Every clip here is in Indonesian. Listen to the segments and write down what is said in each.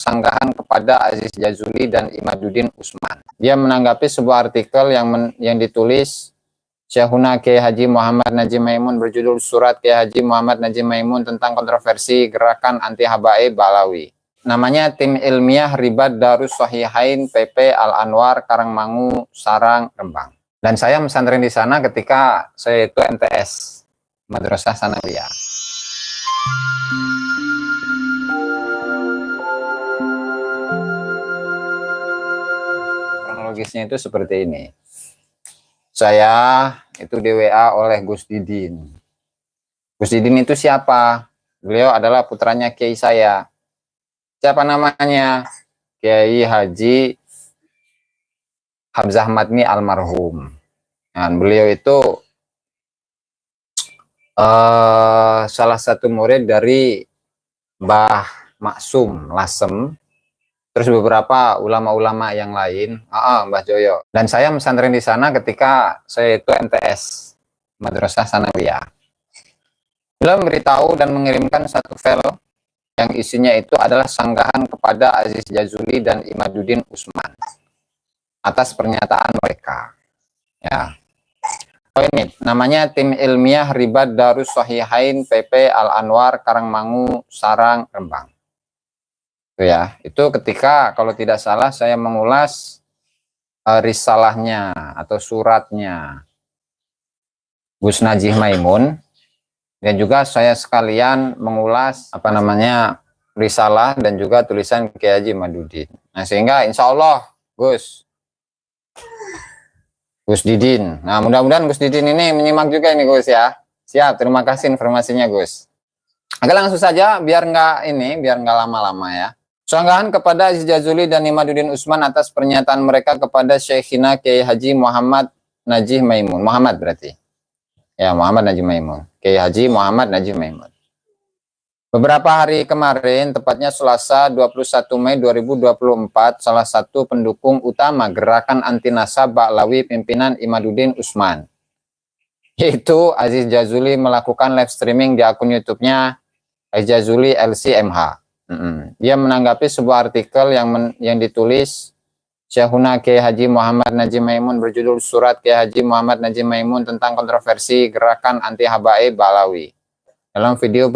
sanggahan kepada Aziz Jazuli dan Imaduddin Usman. Dia menanggapi sebuah artikel yang ditulis Syekhuna Kiai Haji Muhammad Najib Maimun berjudul Surat Kiai Haji Muhammad Najib Maimun tentang kontroversi gerakan anti habaib Balawi. Namanya Tim Ilmiah Ribat Darus Sahihain PP Al-Anwar Karangmangu Sarang Rembang. Dan saya pesantren di sana ketika saya itu MTS Madrasah Sanawiyah. Kronologisnya itu seperti ini. Saya itu di WA oleh Gus Didin. Gus Didin itu siapa? Beliau adalah putranya Kiai saya. Siapa namanya? Kiai Haji Hamzah Madni almarhum. Dan beliau itu salah satu murid dari Mbah Maksum Lasem, terus beberapa ulama-ulama yang lain, Mbah Joyo. Dan saya pesantren di sana ketika saya itu MTS Madrasah Sanawiyah. Beliau memberitahu dan mengirimkan satu file yang isinya itu adalah sanggahan kepada Aziz Jazuli dan Imaduddin Usman atas pernyataan mereka. Ya. Oh, ini namanya Tim Ilmiah Ribat Darus Sahihain PP Al-Anwar Karangmangu Sarang Rembang. Itu ya, itu ketika kalau tidak salah saya mengulas risalahnya atau suratnya Gus Najih Maimun, dan juga saya sekalian mengulas risalah dan juga tulisan Kiai Haji Imaduddin. Nah, sehingga insya Allah Gus Didin. Nah, mudah-mudahan Gus Didin ini menyimak juga ini Gus ya. Siap, terima kasih informasinya Gus. Agak langsung saja biar nggak lama-lama ya. Sanggahan kepada Aziz Jazuli dan Imaduddin Usman atas pernyataan mereka kepada Syekhina Kiai Haji Muhammad Najih Maimun. Muhammad berarti. Ya, Muhammad Najih Maimun. Kiai Haji Muhammad Najih Maimun. Beberapa hari kemarin, tepatnya Selasa 21 Mei 2024, salah satu pendukung utama gerakan anti nasab Ba'lawi pimpinan Imaduddin Usman, yaitu Aziz Jazuli, melakukan live streaming di akun YouTube-nya Aziz Jazuli LCMH. Dia menanggapi sebuah artikel yang ditulis Syekhuna Kiai Haji Muhammad Najib Maimun berjudul Surat Kiai Haji Muhammad Najib Maimun tentang kontroversi gerakan anti habaib Balawi. Dalam video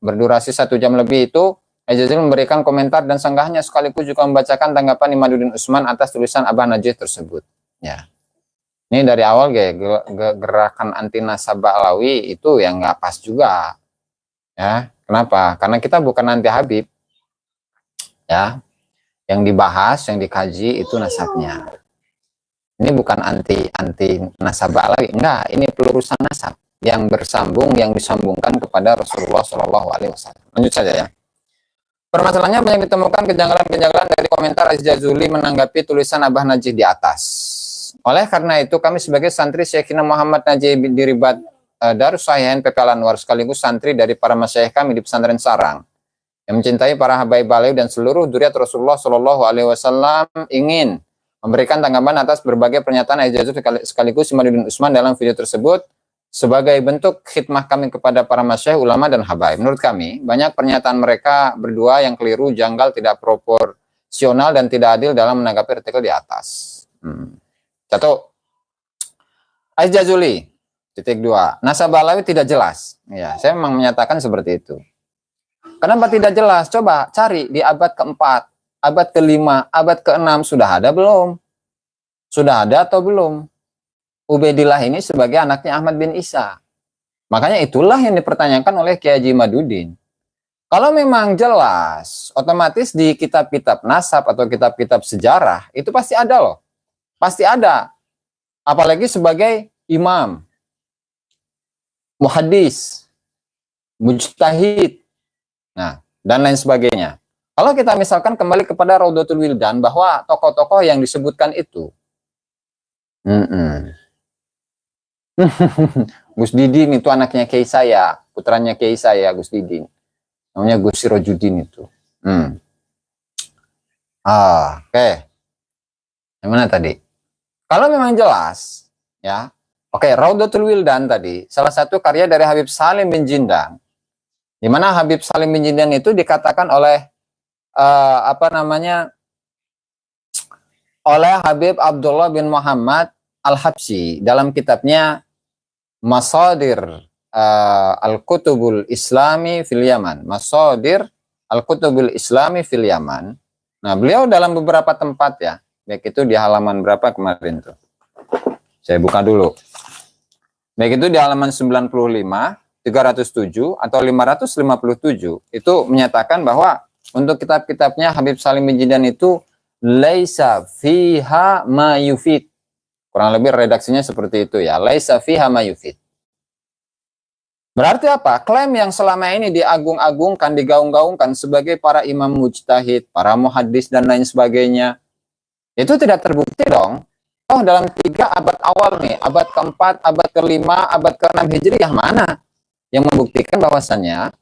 berdurasi 1 jam lebih itu, Aziz Jazuli memberikan komentar dan sanggahannya sekaligus juga membacakan tanggapan Imaduddin Usman atas tulisan Abah Najih tersebut. Ya, ini dari awal gerakan anti nasab Ba'lawi itu yang nggak pas juga. Ya, kenapa? Karena kita bukan anti Habib. Ya, yang dibahas, yang dikaji itu nasabnya. Ini bukan anti nasab Ba'lawi, enggak. Ini pelurusan nasab yang bersambung, yang disambungkan kepada Rasulullah SAW. Lanjut saja ya. Permasalahannya banyak ditemukan kejanggalan-kejanggalan dari komentar Aziz Jazuli menanggapi tulisan Abah Najih di atas. Oleh karena itu, kami sebagai santri Syekhina Muhammad Najih di Ribat Darus Sahihain PP Al-Anwar sekaligus santri dari para masyayikh kami di pesantren Sarang yang mencintai para habaib Balawi dan seluruh dzurriyyat Rasulullah SAW ingin memberikan tanggapan atas berbagai pernyataan Aziz Jazuli sekaligus Imaduddin Usman dalam video tersebut sebagai bentuk khidmah kami kepada para masyayikh, ulama, dan habaib. Menurut kami, banyak pernyataan mereka berdua yang keliru, janggal, tidak proporsional, dan tidak adil dalam menanggapi artikel di atas. Satu, Aziz Jazuli, titik 2, nasab Balawi tidak jelas. Ya, saya memang menyatakan seperti itu. Kenapa tidak jelas? Coba cari di abad keempat, abad kelima, abad keenam, sudah ada belum? Sudah ada atau belum? Ubaidillah ini sebagai anaknya Ahmad bin Isa. Makanya itulah yang dipertanyakan oleh Kiai Haji Imaduddin. Kalau memang jelas, otomatis di kitab-kitab nasab atau kitab-kitab sejarah, itu pasti ada loh. Pasti ada. Apalagi sebagai imam, muhaddis, mujtahid, nah, dan lain sebagainya. Kalau kita misalkan kembali kepada Raudatul Wildan, bahwa tokoh-tokoh yang disebutkan itu, Gus Didin itu anaknya Kiai saya, putranya Kiai saya, Gus Didin. Namanya Gus Sirojudin itu. Oke. Yang mana tadi? Kalau memang jelas, ya. Oke, Raudatul Wildan tadi, salah satu karya dari Habib Salim bin Jindang. Di mana Habib Salim bin Jindang itu dikatakan oleh apa namanya, oleh Habib Abdullah bin Muhammad Al-Habsyi dalam kitabnya Masadir Al-Kutubul Islami fil Yaman. Masadir Al-Kutubul Islami fil Yaman. Nah, beliau dalam beberapa tempat ya, baik itu di halaman berapa kemarin tuh? Saya buka dulu. Baik itu di halaman 95, 307 atau 557 itu menyatakan bahwa untuk kitab-kitabnya Habib Salim bin Jidan itu laisa fiha ma yufid. Kurang lebih redaksinya seperti itu ya. Laisa fiha ma yufid. Berarti apa? Klaim yang selama ini diagung-agungkan, digaung-gaungkan sebagai para imam mujtahid, para muhaddis dan lain sebagainya, itu tidak terbukti dong. Oh, dalam 3 abad awal nih, abad keempat, abad kelima, abad ke-6 Hijriah mana yang membuktikan bahwasannya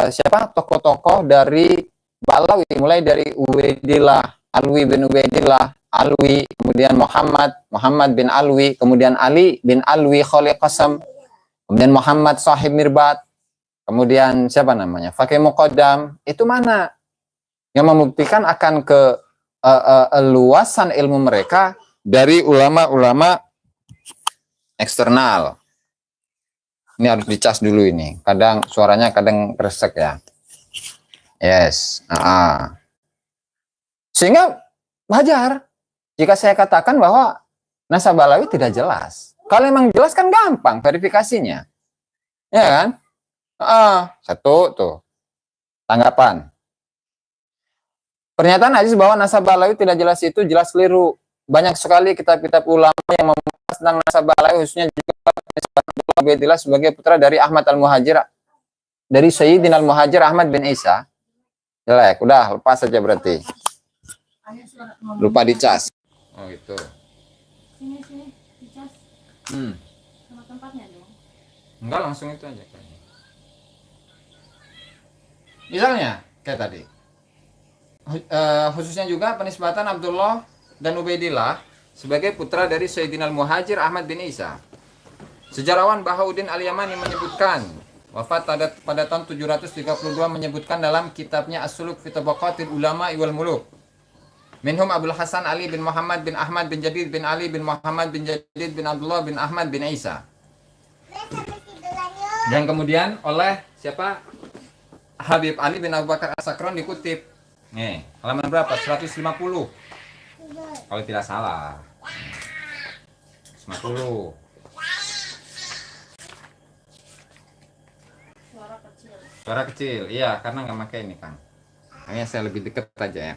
siapa tokoh-tokoh dari Balawi, mulai dari Ubaidillah, Alwi bin Ubaidillah, Alwi, kemudian Muhammad bin Alwi, kemudian Ali bin Alwi Khalil Qasam, kemudian Muhammad Sahib Mirbat, kemudian siapa namanya, Fakih Muqaddam, itu mana yang membuktikan akan ke luasan ilmu mereka dari ulama-ulama eksternal. Ini harus dicas dulu ini, kadang suaranya kadang resek ya. Yes. Sehingga wajar jika saya katakan bahwa nasab Balawi tidak jelas. Kalau memang jelas kan gampang verifikasinya. Ya kan? Satu tuh. Tanggapan. Pernyataan Aziz bahwa nasab Balawi tidak jelas itu jelas keliru. Banyak sekali kitab-kitab ulama yang membahas tentang nasab Balawi, khususnya juga Ubaidillah sebagai putra dari Ahmad Al-Muhajir, dari Sayyidina Al-Muhajir Ahmad bin Isa. Jelek, udah lepas saja berarti. Lupa dicas. Oh gitu. Sini dicas. Sama tempatnya dong. Enggak, langsung itu aja kayaknya. Misalnya kayak tadi. Khususnya juga penisbatan Abdullah dan Ubaidillah sebagai putra dari Sayyidina Al-Muhajir Ahmad bin Isa. Sejarawan Bahauddin Al-Yamani menyebutkan, wafat pada tahun 732, menyebutkan dalam kitabnya As-Suluk fi Tabaqatil Ulama wal Muluk. Minhum Abdul Hasan Ali bin Muhammad bin Ahmad bin Jadid bin Ali bin Muhammad bin Jadid bin Abdullah bin Ahmad bin Isa. Dan kemudian oleh siapa? Habib Ali bin Abu Bakar As-Sakron dikutip. Nih, halaman berapa? 150. Kalau tidak salah. 50. Suara kecil, iya, karena nggak pakai ini kan. Makanya saya lebih dekat aja ya.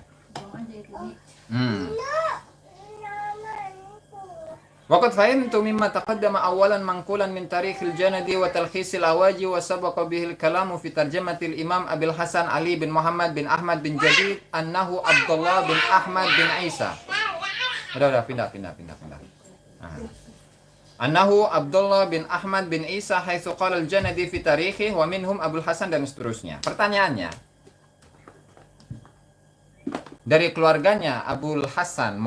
Waqad fahimtu mimma taqaddama awalan manqulan min tarikhil janadi wa talkhisil awaji wa sabaqa bihil kalamu fi tarjamatil imam Abil Hasan Ali bin Muhammad bin Ahmad bin Jadid annahu Abdullah bin Ahmad bin Isa. Udah pindah. Annahu Abdullah bin Ahmad bin Isa haitsu qala al-Janadi fi tarikhi wa minhum Abul Hasan dan seterusnya. Pertanyaannya, dari keluarganya Abul Hasan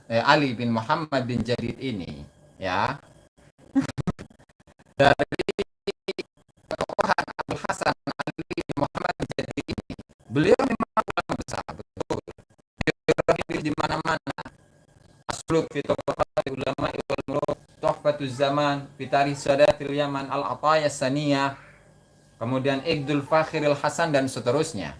Ali bin Muhammad bin Jadid ini, ya, dari ketokohan Abul Hasan Ali bin Muhammad bin Jadid ini, beliau memang ulama besar, betul. Beliau di mana-mana. Asluk fi tabaqatil ulama wal muluk, Tuhfatuz Zaman, fi tarikh Sadatil Yaman, Al-Ataya Saniyah, kemudian Iqdul Fakhiril Hasan dan seterusnya.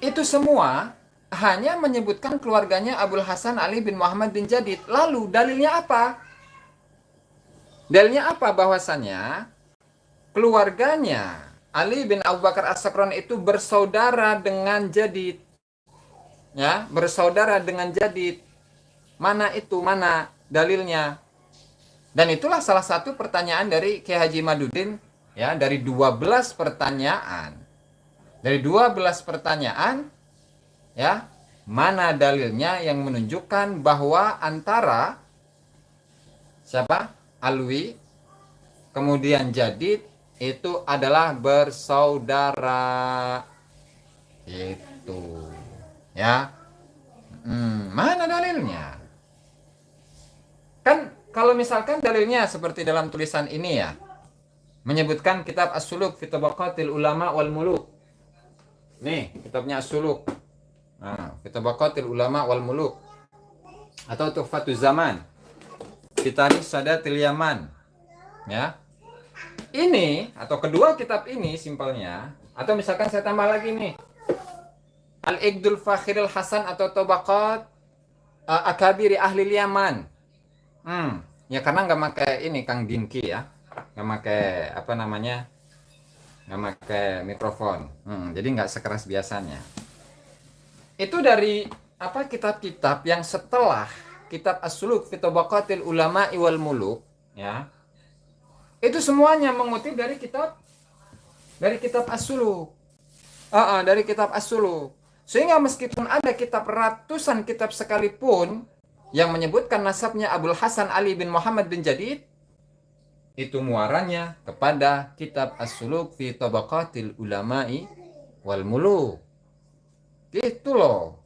Itu semua hanya menyebutkan keluarganya Abul Hasan Ali bin Muhammad bin Jadid. Lalu dalilnya apa? Dalilnya apa? Bahwasannya keluarganya Ali bin Abu Bakar As-Sakron itu bersaudara dengan Jadid. Ya, bersaudara dengan Jadid. Mana itu? Mana dalilnya? Dan itulah salah satu pertanyaan dari Kiai Haji Madudin, ya, dari 12 pertanyaan. Dari 12 pertanyaan, ya, mana dalilnya yang menunjukkan bahwa antara siapa? Alwi, kemudian Jadid itu adalah bersaudara. Itu. Ya. Mana dalilnya? Kan kalau misalkan dalilnya seperti dalam tulisan ini ya. menyebutkan kitab As-Suluk fi Tabaqatil Ulama wal Muluk. Nih, kitabnya As-Suluk. Nah, fi Tabaqatil Ulama wal Muluk atau Tuhfatuz Zaman. Kitab Sadatil Yaman. Ya. Ini atau kedua kitab ini simpelnya, atau misalkan saya tambah lagi nih. Al-Iqdul Fakhiril Hasan atau Tabaqat Akabiri Ahli Yaman. Ya karena nggak pakai ini Kang Dinki ya. Nggak pakai apa namanya? Nggak pakai mikrofon. Jadi nggak sekeras biasanya. Itu dari apa kitab-kitab yang setelah kitab As-Suluk fi Tabaqatil Ulama wal Muluk, ya. Itu semuanya mengutip dari kitab As-Suluk. Dari kitab As-Suluk. Sehingga meskipun ada kitab ratusan kitab sekalipun yang menyebutkan nasabnya Abdul Hasan Ali bin Muhammad bin Jadid, itu muaranya kepada kitab As-Suluk fi Tabaqatil Ulama'i wal Muluk. Gitu loh.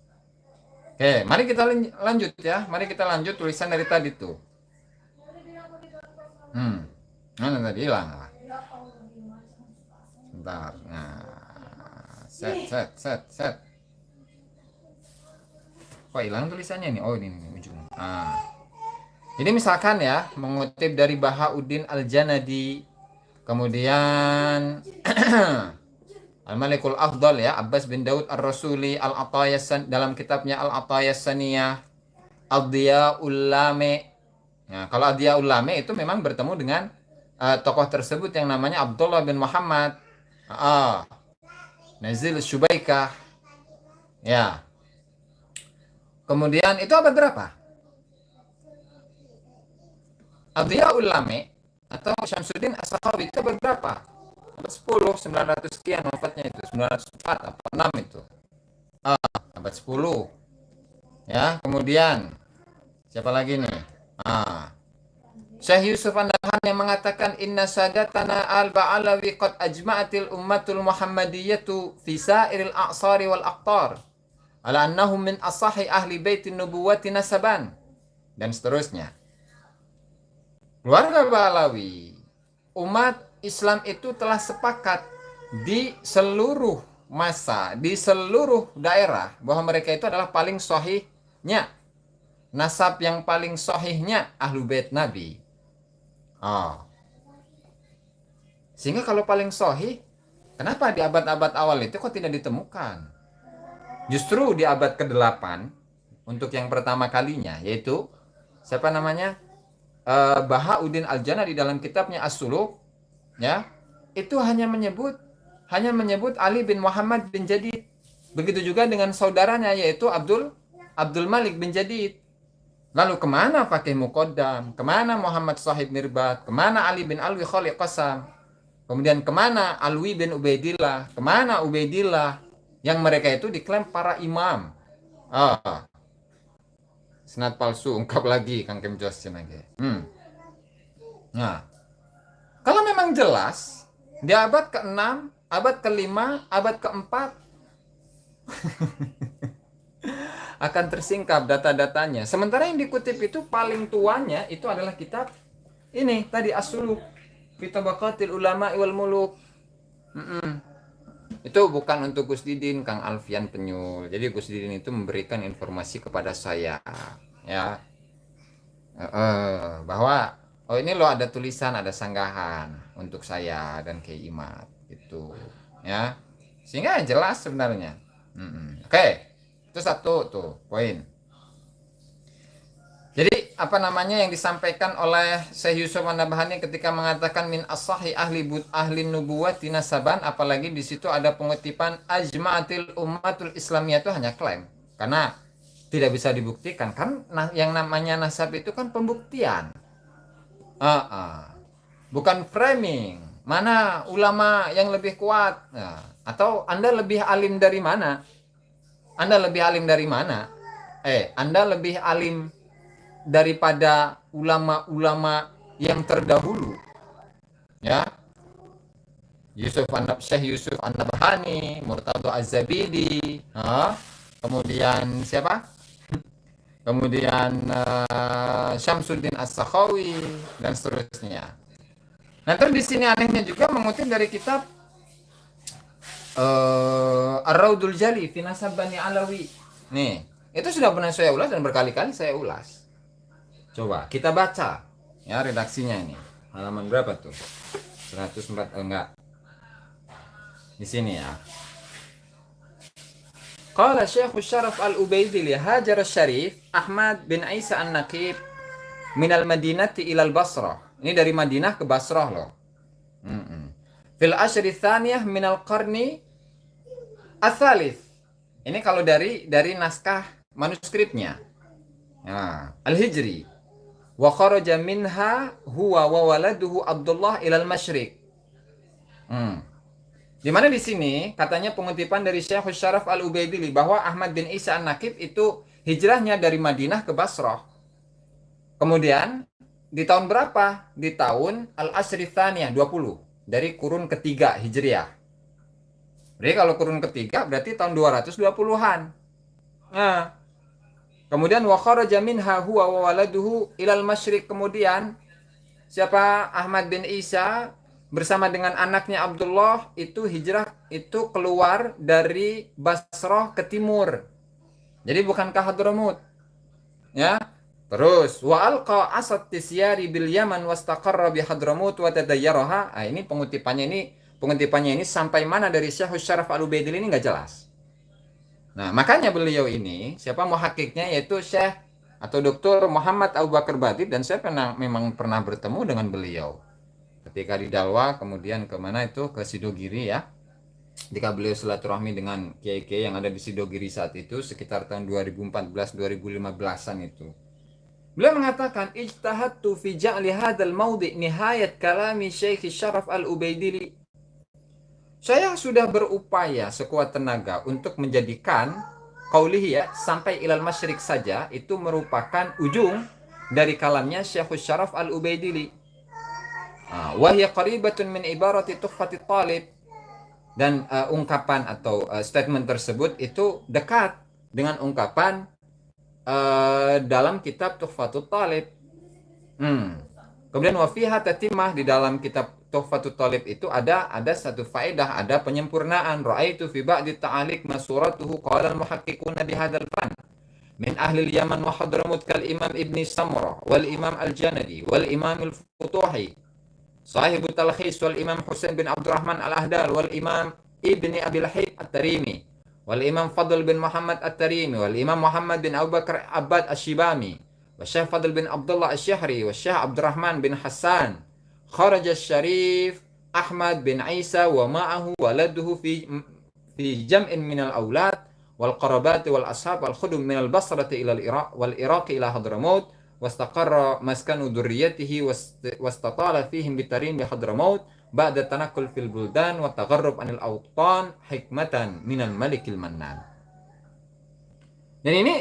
Oke, mari kita lanjut ya. Mari kita lanjut tulisan dari tadi tuh. Mana tadi hilang? Bentar. Nah, set. Kok hilang tulisannya nih? Oh, ini ujung. Jadi misalkan ya, mengutip dari Bahauddin Al-Janadi, kemudian Al-Malikul Afdal ya, Abbas bin Daud Ar-Rasuli Al-Atayas dalam kitabnya Al-Atayas Saniyah, Ad-Diya'ul Lame. Nah, kalau Ad-Diya'ul Lame itu memang bertemu dengan tokoh tersebut yang namanya Abdullah bin Muhammad Nazil Syubaikah. Ya. Kemudian itu abad berapa? Ad-Diya'ul Lame atau Syamsuddin As-Sakhawi itu abad berapa? Abad 10, 900 sekian wafatnya itu, 904 apa 6 itu. Abad 10. Ya, kemudian siapa lagi nih? Syekh Yusuf An-Nabhan yang mengatakan inna sadatana al-Ba'alawi qad ajma'atil ummatul Muhammadiyatu fi sa'iril a'sari wal aqtar ala annahum min asahi ahli baitin nubuwati nasaban, dan seterusnya. Keluarga Ba'alawi, umat Islam itu telah sepakat di seluruh masa, di seluruh daerah bahwa mereka itu adalah paling sahihnya, nasab yang paling sahihnya ahlu bait Nabi. Sehingga kalau paling sahih, kenapa di abad-abad awal itu kok tidak ditemukan? Justru di abad ke-8 untuk yang pertama kalinya, yaitu siapa namanya? Bahauddin Al-Janadi dalam kitabnya As-Suluk, ya, itu hanya menyebut Ali bin Muhammad bin Jadid. Begitu juga dengan saudaranya yaitu Abdul Malik bin Jadid. Lalu kemana Faqih Muqaddam? Kemana Muhammad Sahib Mirbat? Kemana Ali bin Alwi Khaliq Qasam? Kemudian kemana Alwi bin Ubaidillah? Kemana Ubaidillah? Yang mereka itu diklaim para imam. Senat palsu, ungkap lagi Kang Kem Josjen lagi. Nah, kalau memang jelas di abad ke-6, abad ke-5, abad ke-4 akan tersingkap data-datanya. Sementara yang dikutip itu paling tuanya itu adalah kitab ini tadi As-Suluk fi Tabaqatil Ulama wal Muluk. Itu bukan untuk Gus Didin, Kang Alfian Penyul. Jadi Gus Didin itu memberikan informasi kepada saya, ya, bahwa ini loh ada tulisan, ada sanggahan untuk saya dan Kiai Imad, gitu, ya, sehingga jelas sebenarnya. Oke. Itu satu tuh poin. Jadi apa namanya yang disampaikan oleh Syekh Yusuf An-Nabhani ketika mengatakan min asahi ahli nubuwati nasaban, apalagi di situ ada pengutipan ajma'atil ummatul islamiyah, itu hanya klaim karena tidak bisa dibuktikan kan. Yang namanya nasab itu kan pembuktian, bukan framing. Mana ulama yang lebih kuat, atau Anda lebih alim dari mana? Anda lebih alim dari mana? Anda lebih alim daripada ulama-ulama yang terdahulu, ya. Syekh Yusuf An-Nabhani, Murtadha Az-Zabidi, kemudian siapa? Kemudian Syamsuddin As-Sakhawi dan seterusnya. Nah, terus di sini anehnya juga mengutip dari kitab Ar-Raudul Jali fi Nasab Bani Alawi. Nih, itu sudah pernah saya ulas dan berkali-kali saya ulas. Coba kita baca ya redaksinya ini. Halaman berapa tuh? 104 enggak. Di sini ya. Qala Syekh Syaraf Al-Ubaidili hajar Syarif Ahmad bin Isa An-Naqib minal Madinati ilal Basrah. Ini dari Madinah ke Basrah loh. Fil ashri tsaniyah minal qarni ats-tsalits. Ini kalau dari naskah manuskripnya. Nah, Al-Hijri. Wa kharaja minha huwa wa waladuhu Abdullah ilal masyriq. Di mana di sini katanya pengutipan dari Syekh Syaraf Al-Ubaidili bahwa Ahmad bin Isa An-Naqib itu hijrahnya dari Madinah ke Basrah. Kemudian di tahun berapa? Di tahun Al-Ashri Tsaniyah 20 dari kurun ketiga Hijriah. Jadi kalau kurun ketiga berarti tahun 220-an. Nah, kemudian wa kharaja minha huwa wa waladuhu ilal masyriq. Kemudian siapa Ahmad bin Isa bersama dengan anaknya Abdullah itu hijrah itu keluar dari Basrah ke timur. Jadi bukan ke Hadramut. Ya. Terus wa alqa asad tisyari bil Yaman wastaqarra bi Hadramut wa tadayyaraha. Ah, ini pengutipannya ini sampai mana dari Syekh Syaraf Al-Ubaidili ini nggak jelas. Nah, makanya beliau ini siapa muhakkiknya yaitu Syekh atau Dr. Muhammad Abu Bakar Batib, dan saya memang pernah bertemu dengan beliau ketika di Dalwa, kemudian kemana itu ke Sidogiri ya, ketika beliau silaturahmi dengan kiai-kiai yang ada di Sidogiri saat itu sekitar tahun 2014-2015an itu. Beliau mengatakan ijtahadtu fi ja'li hadzal mawdi' nihayat kalami Syekh Syaraf Al-Ubaidili. Saya sudah berupaya sekuat tenaga untuk menjadikan qaulihi ya sampai ilal masyriq saja itu merupakan ujung dari kalamnya Syekh Syaraf Al-Ubaidili. Wahya qaribatun min ibarati tuhfati talib. Dan ungkapan atau statement tersebut itu dekat dengan ungkapan dalam kitab Tuhfatut Talib. Kemudian wafiha tatimah, di dalam kitab Tuhfatut Talib itu ada satu faedah, ada penyempurnaan. Ra'aitu fi ba'di ta'aliq masuratuhu qala al-muhaqqiquna bihadzal fan min ahli al-Yaman wa Hadramut kal Imam Ibn Samurah wal Imam Al-Janadi wal Imam Al-Futuhi Sahibut Talkhis wal Imam Husain bin Abdurrahman Al-Ahdal wal Imam Ibni Abil Hayb At-Tarimi wal Imam Fadl bin Muhammad At-Tarimi wal Imam Muhammad bin Abu Bakar Abbad Ash-Shibami wa Syekh Fadl bin Abdullah Asy-Syahri wa Syekh Abdurrahman bin Hassan. Kharaja Syarif Ahmad bin Isa wa ma'ahu waladuhu fi jam'in minal aulad wal qarabat wal ashab wal khudum minal Basrati ila al-Iraq wal Iraq ila Hadramut واستقر مسكن ذريته واستطال فيهم بترين بحضرموت بعد التنقل في البلدان والتغرب عن الأوطان حكمة من الملك المنان. Dan ini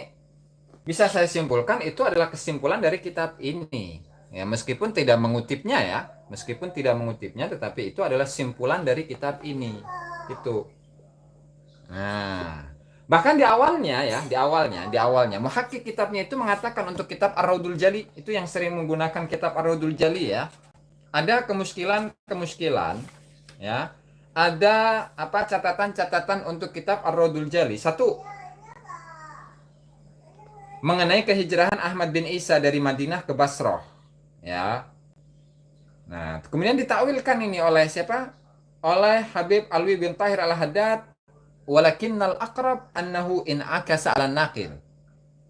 bisa saya simpulkan itu adalah kesimpulan dari kitab ini. Ya, meskipun tidak mengutipnya tetapi itu adalah simpulan dari kitab ini. Itu. Nah, bahkan di awalnya muhakkik kitabnya itu mengatakan untuk kitab Ar-Raudul Jali, itu yang sering menggunakan kitab Ar-Raudul Jali ya, ada kemuskilan ya, ada catatan untuk kitab Ar-Raudul Jali. Satu, mengenai kehijrahan Ahmad bin Isa dari Madinah ke Basrah ya. Nah, kemudian ditakwilkan ini oleh siapa? Oleh Habib Alwi bin Tahir Al-Haddad. Walakinnal aqrab annahu in akasa 'ala naqil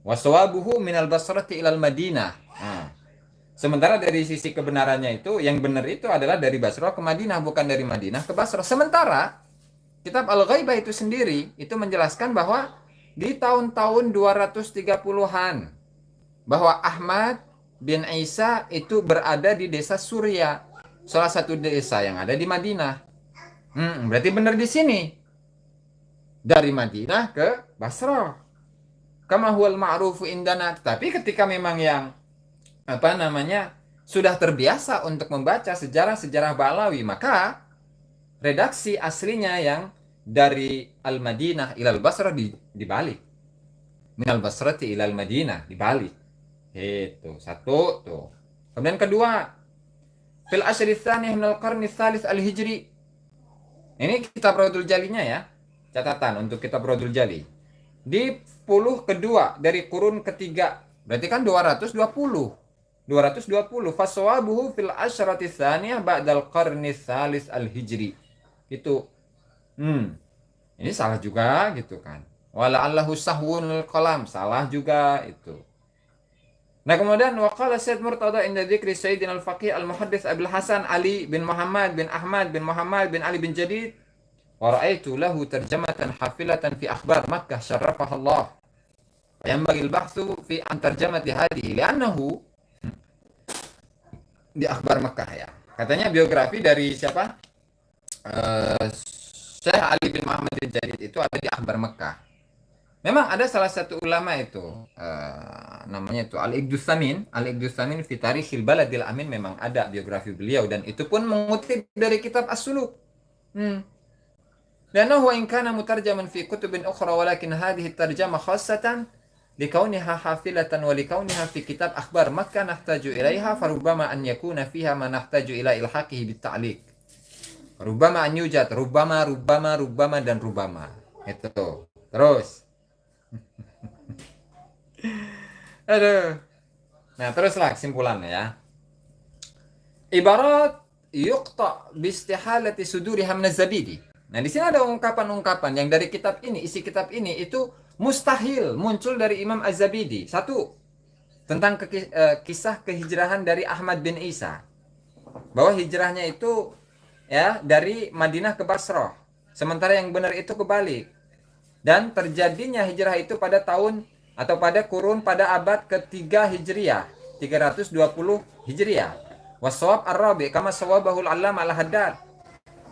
wa sawabuhu minal Basrati ilal Madinah. Sementara dari sisi kebenarannya itu yang benar itu adalah dari Basrah ke Madinah, bukan dari Madinah ke Basrah. Sementara kitab Al-Ghaibah itu sendiri itu menjelaskan bahwa di tahun-tahun 230-an bahwa Ahmad bin Isa itu berada di desa Surya, salah satu desa yang ada di Madinah. Berarti benar di sini. Dari Madinah ke Basrah. Kama huwal ma'rufu indana. Tapi ketika memang yang sudah terbiasa untuk membaca sejarah-sejarah Ba'lawi, maka redaksi aslinya yang dari Al-Madinah ilal Basrah dibalik. Minal Basrati ilal Madinah dibalik. Itu satu tuh. Kemudian kedua, fil ashri tsaniyah min al-qarni tsalits al-hijri. Ini kitab Raudul Jalinya ya. Catatan untuk kitab Raudul Jali. Di 10 kedua dari kurun ketiga. Berarti kan 220. 220. Faswabuhu fil asyrati tsaniyah ba'dal qarni tsalits al-hijri. Itu. Ini salah juga gitu kan. Wala allahu sahwun qalam, salah juga itu. Nah kemudian waqala Sayyid Murtada inda dzikri Sayyidina al-Faqih al-Muhaddits Abdul Hasan Ali bin Muhammad bin Ahmad bin Muhammad bin Ali bin Jadid wa ra'aitu lahu tarjamatan hafilatan fi akhbar Makkah syarrafaha Allah. Yanbaghi al-bahthu fi an tarjamati hadhihi li'annahu di akhbar Makkah ya. Katanya biografi dari siapa? Syekh Ali bin Muhammad bin Jadid itu ada di akhbar Makkah. Memang ada salah satu ulama itu namanya itu Al-Iqdus Samin fi Tarikhil Baladil Amin, memang ada biografi beliau dan itu pun mengutip dari kitab As-Suluk. Li'annahu wa in kana mutarjaman fi kutubin ukhra walakin hadhihi tarjamah khassatan likauniha hafilatan wa likauniha fi kitab akhbar Makkah nahtaju ilaiha farubbama an yakuna fiha ma nahtaju ila ilhaqihi bit-ta'liq. Rubbama an yujad, rubbama dan rubbama. Itu. Terus aduh. Nah, teruslah kesimpulannya ya. Ibarat yuqta bistihalati suduriha min az-zabidi. Nah, di sini ada ungkapan-ungkapan yang dari kitab ini, isi kitab ini itu mustahil muncul dari Imam Az-Zabidi. Satu, tentang kisah kehijrahan dari Ahmad bin Isa. Bahwa hijrahnya itu ya dari Madinah ke Basrah. Sementara yang benar itu kebalik. Dan terjadinya hijrah itu pada tahun atau pada kurun pada abad ketiga Hijriyah, 320 Hijriyah. Wasawab ar-rabi kama sawabahul allam al-haddad.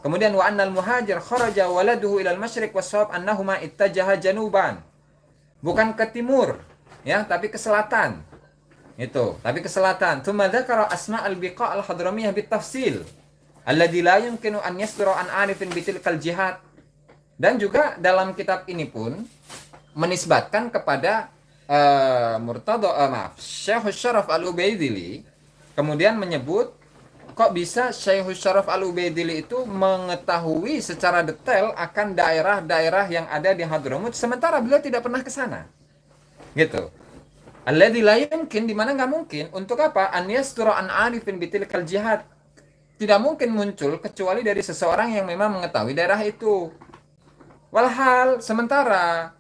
Kemudian wa annal muhajir kharaja waladuhu ilal masyriq wasawab annahuma ittajaha januban. Bukan ke timur ya, tapi ke selatan. Itu, tapi ke selatan. Tsumma dzakara asma' al-biqa' al-hadramiyah bitafsil alladzi la yumkinu an yasdura an arifin bitilkal jihad. Dan juga dalam kitab ini pun menisbatkan kepada Syekh Syaraf Al-Ubaidili, kemudian menyebut kok bisa Syekh Syaraf Al-Ubaidili itu mengetahui secara detail akan daerah-daerah yang ada di Hadramut sementara beliau tidak pernah ke sana. Gitu. Alladzi la yumkin, di mana enggak mungkin untuk apa? An yasdura an arifin bitilkal jihad. Tidak mungkin muncul kecuali dari seseorang yang memang mengetahui daerah itu. Walhal sementara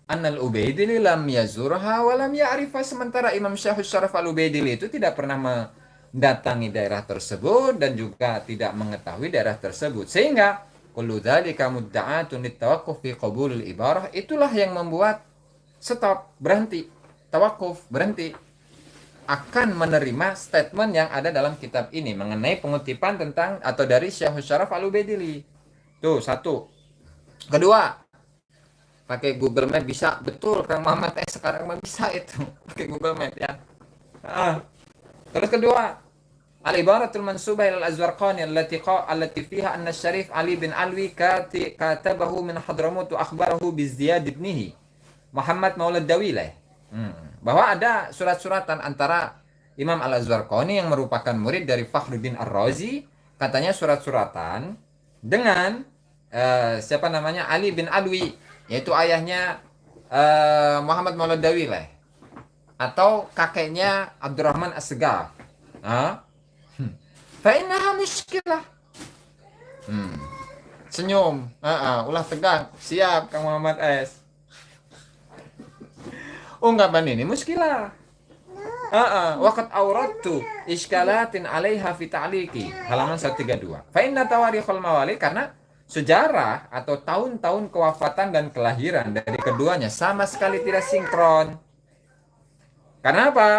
Annal Ubaidili lam yazurha wa lam ya'rifha, sementara Imam Syekh Syaraf Al-Ubaidili itu tidak pernah mendatangi daerah tersebut dan juga tidak mengetahui daerah tersebut, sehingga kullu dzalika mudda'atun litawaqquf fi qabulil ibarah, itulah yang membuat stop, berhenti, tawakuf, berhenti akan menerima statement yang ada dalam kitab ini mengenai pengutipan tentang atau dari Syekh Syaraf Al-Ubaidili. Tuh, satu. Kedua, pakai Google Map bisa, betul Kang Muhammad sekarang mah bisa itu pakai Google Map ya. Terus kedua, al-ibaratul mansubah ila al-Azwarqani allati fiha anna Syarif Ali bin Alwi katabahu min Hadramut wa akhbarahu bi Ziyad ibnihi Muhammad Maulad Dawilah. Bahwa ada surat-suratan antara Imam Al-Azwarqani yang merupakan murid dari Fakhruddin Ar-Razi, katanya surat-suratan dengan siapa namanya Ali bin Alwi, yaitu ayahnya Muhammad Maulad Dawilah atau kakeknya Abdurrahman As-Segaf. Fa innaha mushkilah. Senyum, ulah tegang, siap Kang Muhammad S. Ungkapan ini muskilah. Waqad awradtu iskalatin 'alaiha fi ta'liqi, halaman 132. Fa inna tawarikhul mawali, karena sejarah atau tahun-tahun kewafatan dan kelahiran dari keduanya sama sekali tidak sinkron. Karena apa?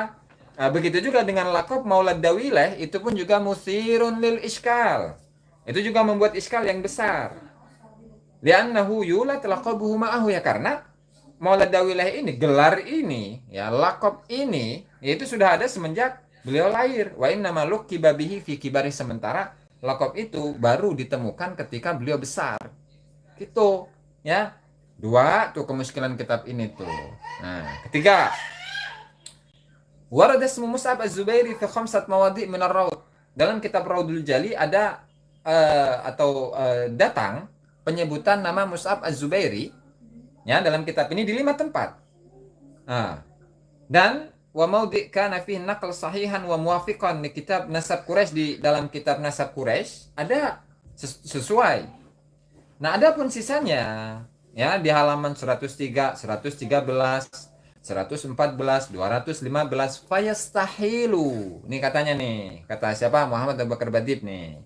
Begitu juga dengan laqab Maulad Dawilah, itu pun juga musirun lil iskal. Itu juga membuat iskal yang besar. Li'annahu yulat laqabuhu ma'ahu, ya karena Maulad Dawilah ini, gelar ini, ya laqab ini, itu sudah ada semenjak beliau lahir. Wa innama luqiba bihi fi kibari, sementara laqab itu baru ditemukan ketika beliau besar. Gitu, ya. Dua tuh kemuskilan kitab ini tuh. Nah, ketiga, warada ismu Mus'ab Az-Zubairi fi khamsat mawadi' min ar-rawd. dalam kitab Raudul Jali ada datang penyebutan nama Mus'ab Az-Zubairi ya dalam kitab ini di 5 tempat. Nah, dan wa maudhi kana fihi naql sahihan wa muwafiqan di kitab Nasab Quraisy, di dalam kitab Nasab Quraisy ada sesuai. Nah, adapun sisanya ya di halaman 103, 113, 114, 215 fayastahilu. Ini katanya nih, kata siapa? Muhammad Abu Bakar Badib nih.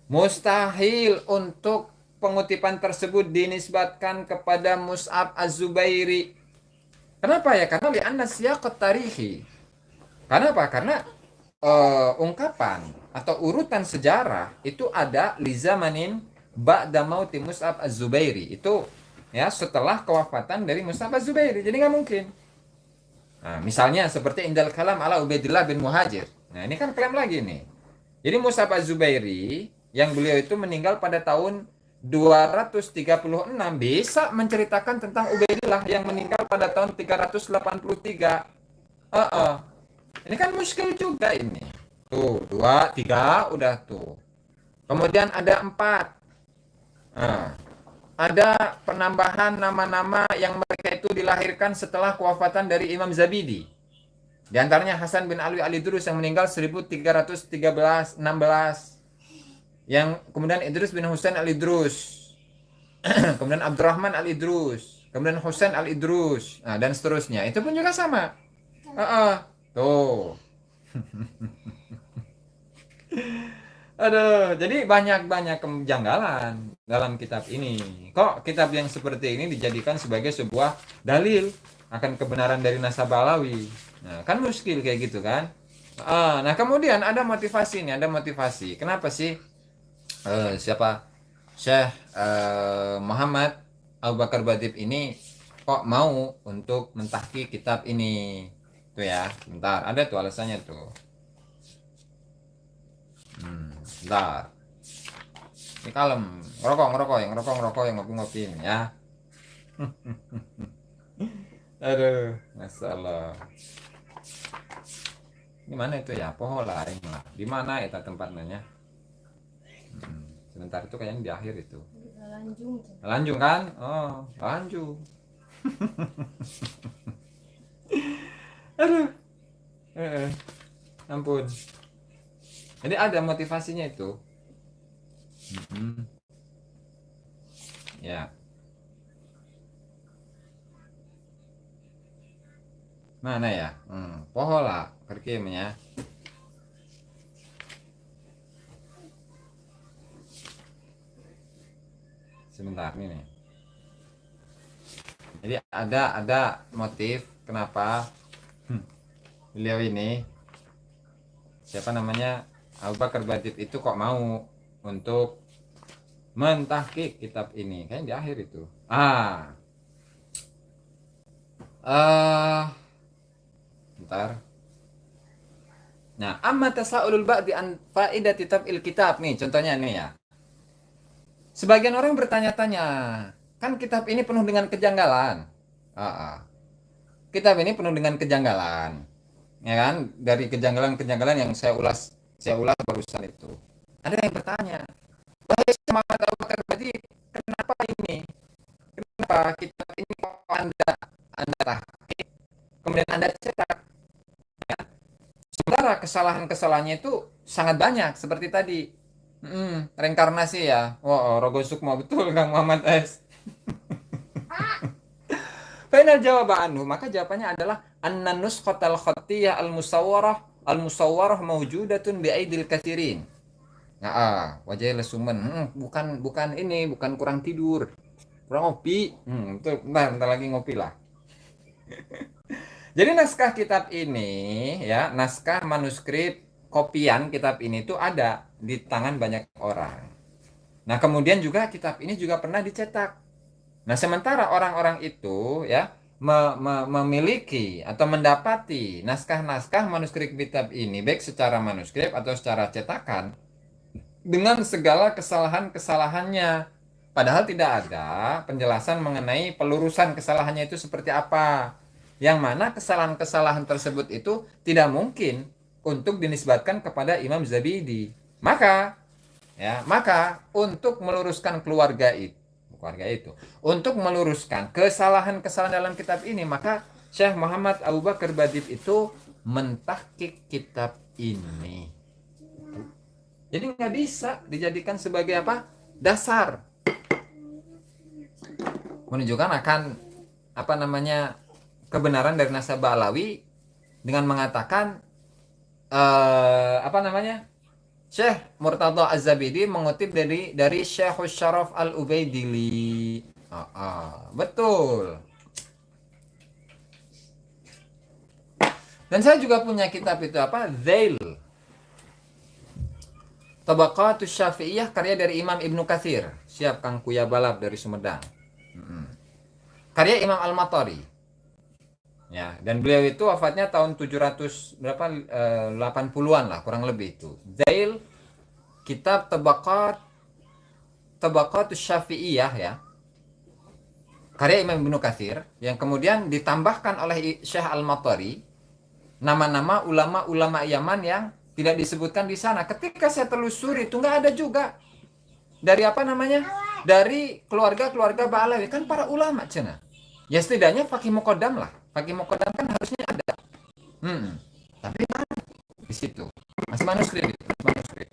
Mustahil untuk pengutipan tersebut dinisbatkan kepada Mus'ab Az-Zubairi. Kenapa ya? Karena li'anna siyaqat tarihi. Kenapa? Karena ungkapan atau urutan sejarah itu ada li zamanin ba'da mauti Mus'ab Az-Zubairi. Itu ya setelah kewafatan dari Mus'ab Az-Zubairi. Jadi nggak mungkin. Nah, misalnya seperti indal kalam ala Ubaidillah bin Muhajir. Nah, ini kan klaim lagi nih. Jadi Mus'ab Az-Zubairi yang beliau itu meninggal pada tahun 236 bisa menceritakan tentang Ubaidillah yang meninggal pada tahun 383. Ini kan muskil juga ini. Tuh, 2, 3 udah tuh. Kemudian ada 4. Ada penambahan nama-nama yang mereka itu dilahirkan setelah kewafatan dari Imam Zabidi. Di antaranya Hasan bin Ali Al-Idrus yang meninggal 1316. Yang kemudian Idrus bin Husain Al-Idrus. Kemudian Abdurrahman Al-Idrus. Kemudian Husain Al-Idrus. Nah, dan seterusnya. Itu pun juga sama. Tuh. Aduh, jadi banyak-banyak kejanggalan dalam kitab ini. Kok kitab yang seperti ini dijadikan sebagai sebuah dalil akan kebenaran dari nasab Alawi? Nah, kan muskil kayak gitu kan? Nah, kemudian ada motivasi nih, ada motivasi. Kenapa sih siapa Syekh Muhammad Abu Bakar Badib ini kok mau untuk mentahqiq kitab ini? Tuh ya, bentar, ada tuh alasannya tuh. Bentar. Ini kalem, ngerokok, yang ngopi-ngopi ya. Aduh, masalah. Ini mana itu ya? Pohola ini lah. Di mana itu tempatnya? Sebentar itu kayaknya di akhir itu. Lanjung kan? Oh, lanjung. Aduh. Ampun. Jadi ada motivasinya itu. Ya. Mana ya? Pohola kerkimnya. Sebentar nih. Jadi ada motif kenapa beliau ini siapa namanya Abu Bakar Badib itu kok mau untuk mentahqiq kitab ini, kayaknya di akhir itu. Bentar. Nah, amma tasaulul ba'di an faidati tab'il kitab nih, contohnya nih ya. Sebagian orang bertanya-tanya, kan kitab ini penuh dengan kejanggalan. Kitab ini penuh dengan kejanggalan. Ya kan? Dari kejanggalan-kejanggalan yang saya ulas barusan itu. Ada yang bertanya, wahai Muhammad Abu Bakar Badib, kenapa ini? Kenapa kitab ini kok Anda tahqiq, kemudian Anda cetak? Ya. Sementara kesalahan-kesalahannya itu sangat banyak seperti tadi. Reinkarnasi ya. Rogo Sukma betul Kang Muhammad S. Final jawabannya, maka jawabannya adalah an-nus khatal khatiyah al-musawwarah mawjudatun bi aidil katsirin. Wajah lesumen. Bukan ini, bukan kurang tidur. Kurang ngopi. Bentar lagi ngopi lah. Jadi naskah kitab ini ya, naskah manuskrip kopian kitab ini tuh ada di tangan banyak orang. Nah, kemudian juga kitab ini juga pernah dicetak. Nah, sementara orang-orang itu ya memiliki atau mendapati naskah-naskah manuskrip kitab ini baik secara manuskrip atau secara cetakan dengan segala kesalahan-kesalahannya. Padahal tidak ada penjelasan mengenai pelurusan kesalahannya itu seperti apa. Yang mana kesalahan-kesalahan tersebut itu tidak mungkin untuk dinisbatkan kepada Imam Zabidi. Maka maka untuk meluruskan keluarga itu, untuk meluruskan kesalahan-kesalahan dalam kitab ini, maka Syekh Muhammad Abu Bakar Badib itu mentahqiq kitab ini. Jadi nggak bisa dijadikan sebagai apa? Dasar menunjukkan akan apa namanya kebenaran dari nasabah Alawi dengan mengatakan apa namanya Syekh Murtadha Az-Zabidi mengutip dari Syekh Syaraf Al-Ubaidili. Betul. Dan saya juga punya kitab itu apa? Zail Tabaqatus Syafi'iyah karya dari Imam Ibnu Katsir. Siap Kang Kuya Balap dari Sumedang. Karya Imam Al-Matari. Ya, dan beliau itu wafatnya tahun 700 berapa 80-an lah kurang lebih itu. Zail kitab Tabaqatus Syafi'iyah ya. Karya Imam Ibnu Katsir yang kemudian ditambahkan oleh Syekh Al-Matari nama-nama ulama-ulama Yaman yang tidak disebutkan di sana. Ketika saya telusuri itu nggak ada juga. Dari apa namanya? Dari keluarga-keluarga Ba'alawi. Kan para ulama cina. Ya setidaknya Faqih Muqaddam lah. Faqih Muqaddam kan harusnya ada. Tapi mana? Di situ. Masih manuskrip itu. Manuskrip.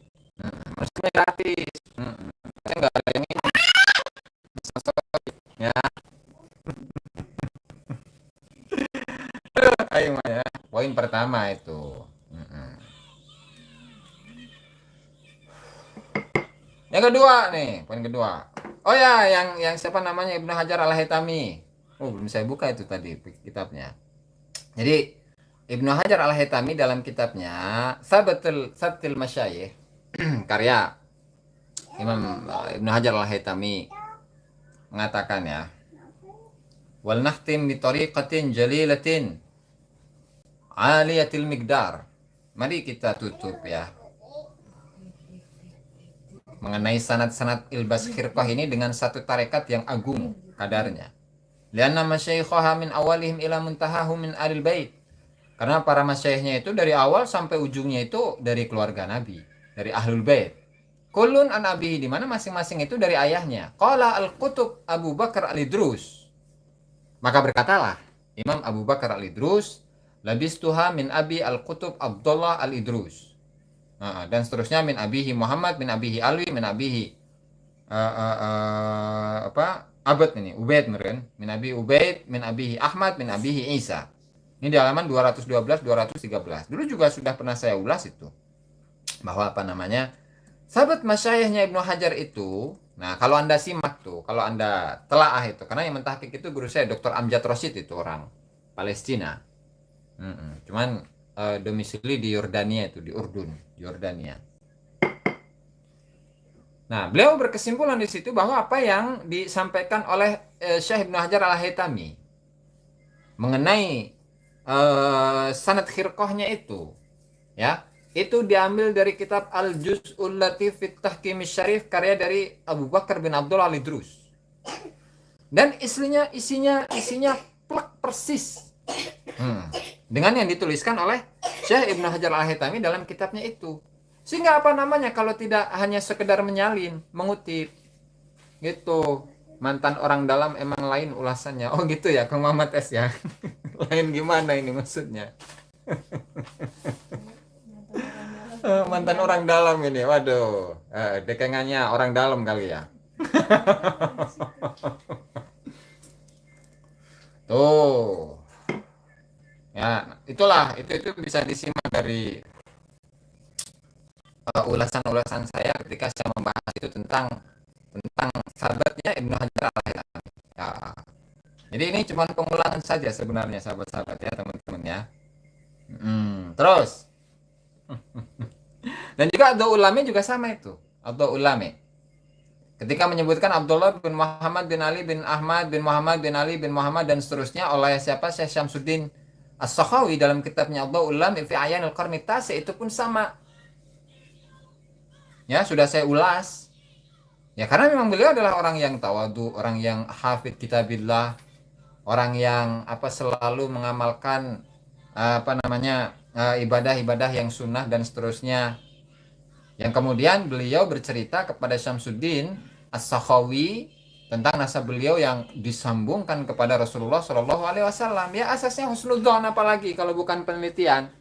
Manuskrip gratis. Saya nggak ada yang ini. Ya. Ayo ya. Poin pertama itu. Yang kedua nih, poin kedua. Oh ya, yang siapa namanya Ibnu Hajar Al-Haytami. Belum saya buka itu tadi kitabnya. Jadi Ibnu Hajar Al-Haytami dalam kitabnya Sabtul Masyayikh karya Imam Ibnu Hajar Al-Haytami mengatakan ya, wal nahtim bi tariqatin jalilatin aliyatil miqdar. Mari kita tutup ya mengenai sanad-sanad ilbas khirqah ini dengan satu tarekat yang agung kadarnya. Lianna masyaikhaha min awalihim ila muntahahu min alil bait. Karena para masyayikhnya itu dari awal sampai ujungnya itu dari keluarga Nabi, dari ahlul bait. Kullun an abihi, di mana masing-masing itu dari ayahnya. Qala al-Qutub Abu Bakar Al-Idrus. Maka berkatalah Imam Abu Bakar Al-Idrus, labistuha min abi al-Qutub Abdullah Al-Idrus. Dan seterusnya min abihi Muhammad, min abihi Alwi, min abihi Abad ini Ubaid meren, min abi Ubaid, min abihi Ahmad, min abihi Isa. Ini di halaman 212 213. Dulu juga sudah pernah saya ulas itu. Bahwa apa namanya? Sahabat masyayikhnya Ibnu Hajar itu, nah kalau Anda simak tuh, kalau Anda telaah itu, karena yang mentahqiq itu guru saya Dr. Amjad Rosyid itu orang Palestina. Cuman domisili di Yordania itu, di Urdun, Yordania. Nah, beliau berkesimpulan di situ bahwa apa yang disampaikan oleh Syekh Ibnu Hajar Al-Haytami mengenai sanad khirqahnya itu, ya, itu diambil dari kitab Al-Juz'ul Latif fit Tahkim Syarif karya dari Abu Bakar bin Abdullah Al-Idrus. Dan isinya plak persis dengan yang dituliskan oleh Syekh Ibnu Hajar Al-Haytami dalam kitabnya itu. Sehingga apa namanya kalau tidak hanya sekedar menyalin, mengutip gitu. Mantan orang dalam emang lain ulasannya. Oh gitu ya Kang Muhammad S ya. Lain gimana ini maksudnya? Mantan orang dalam ini. Waduh, dekengannya orang dalam kali ya. Tuh. Ya, itulah itu bisa disimak dari ulasan-ulasan saya ketika saya membahas itu tentang sahabatnya Ibnu Hajar Al-Haytami. Ya. Jadi ini cuma pengulangan saja sebenarnya sahabat-sahabat ya teman-teman ya. Terus dan juga Abdul Ulami juga sama itu. Abdul Ulami ketika menyebutkan Abdullah bin Muhammad bin Ali bin Ahmad bin Muhammad bin Ali bin Muhammad dan seterusnya oleh siapa Syekh Syamsuddin As-Sakhawi dalam kitabnya Abdul Ulami fi Ayanil Qarni Tasi itu pun sama. Ya, sudah saya ulas. Ya, karena memang beliau adalah orang yang tawadu, orang yang hafid kitabillah, orang yang selalu mengamalkan ibadah-ibadah yang sunnah dan seterusnya. Yang kemudian beliau bercerita kepada Syamsuddin As-Sakhawi tentang nasab beliau yang disambungkan kepada Rasulullah Shallallahu Alaihi Wasallam. Ya asasnya husnudzon, apalagi kalau bukan penelitian.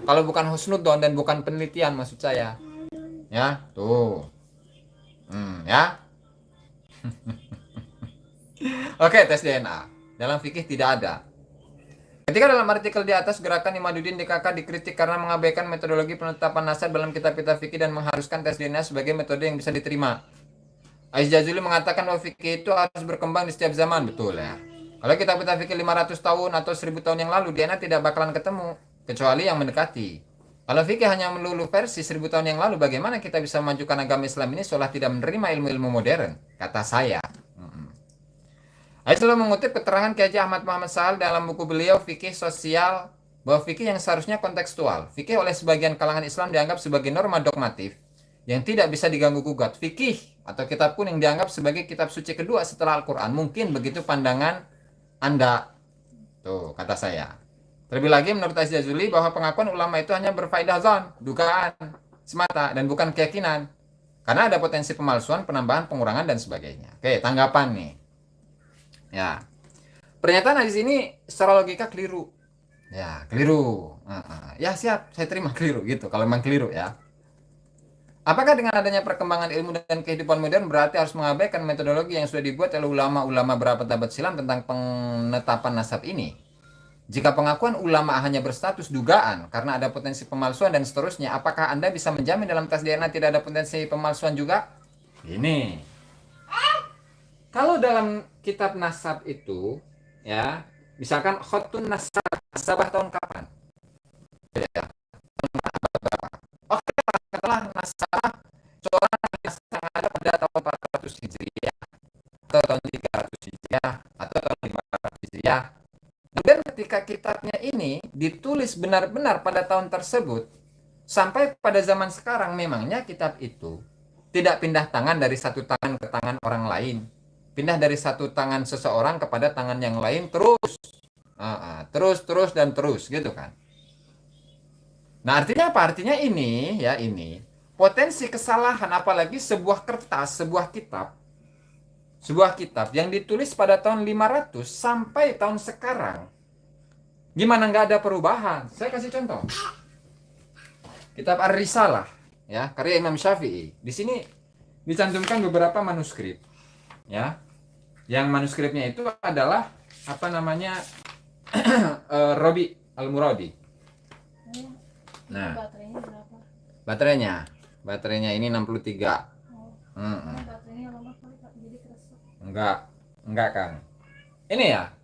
Kalau bukan husnudzon dan bukan penelitian maksud saya. Ya, tuh. Ya. Oke, tes DNA. Dalam fikih tidak ada. Ketika dalam artikel di atas gerakan Imaduddin DKK dikritik karena mengabaikan metodologi penetapan nasab dalam kitab-kitab fikih dan mengharuskan tes DNA sebagai metode yang bisa diterima. Ais Jazuli mengatakan bahwa fikih itu harus berkembang di setiap zaman, betul ya. Kalau kitab-kitab fikih 500 tahun atau 1000 tahun yang lalu, DNA tidak bakalan ketemu, kecuali yang mendekati. Kalau fikih hanya melulu versi 1000 tahun yang lalu, bagaimana kita bisa memajukan agama Islam ini seolah tidak menerima ilmu-ilmu modern? Kata saya. Saya selalu mengutip keterangan Kiai Haji Ahmad Muhammad Sahal dalam buku beliau Fikih Sosial, bahwa fikih yang seharusnya kontekstual. Fikih oleh sebagian kalangan Islam dianggap sebagai norma dogmatif yang tidak bisa diganggu-gugat. Fikih atau kitab kuning dianggap sebagai kitab suci kedua setelah Al-Quran. Mungkin begitu pandangan Anda. Tuh, kata saya. Terlebih lagi menurut Ais Jazuli bahwa pengakuan ulama itu hanya berfaedah zon, dugaan semata, dan bukan keyakinan. Karena ada potensi pemalsuan, penambahan, pengurangan, dan sebagainya. Oke, tanggapan nih. Ya, pernyataan di sini secara logika keliru. Ya, keliru. Ya siap, saya terima keliru gitu. Kalau memang keliru ya. Apakah dengan adanya perkembangan ilmu dan kehidupan modern berarti harus mengabaikan metodologi yang sudah dibuat oleh ulama-ulama berabad-abad silam tentang penetapan nasab ini? Jika pengakuan ulama hanya berstatus dugaan karena ada potensi pemalsuan dan seterusnya, apakah Anda bisa menjamin dalam tes DNA tidak ada potensi pemalsuan juga? Ini. Kalau dalam kitab nasab itu, ya, misalkan khotun nasab, nasabah tahun kapan? Ya, oke, katakanlah nasabah seorang yang ada pada tahun 400 Hijriah, atau tahun 300 Hijriah, atau tahun 500 Hijriah. Kemudian ketika kitabnya ini ditulis benar-benar pada tahun tersebut, sampai pada zaman sekarang memangnya kitab itu tidak pindah tangan dari satu tangan ke tangan orang lain. Pindah dari satu tangan seseorang kepada tangan yang lain terus. Terus dan terus gitu kan. Nah, artinya apa? Artinya ini ya, ini potensi kesalahan, apalagi sebuah kertas, sebuah kitab yang ditulis pada tahun 500 sampai tahun sekarang. Gimana nggak ada perubahan? Saya kasih contoh. Kitab Ar-Risalah ya, karya Imam Syafi'i. Di sini dicantumkan beberapa manuskrip. Ya, yang manuskripnya itu adalah apa namanya Robi Al-Muradi. Nah, Baterainya berapa? baterainya ini 63. Baterainya lama kali Kak, jadi keresek. Enggak Kang. Ini ya,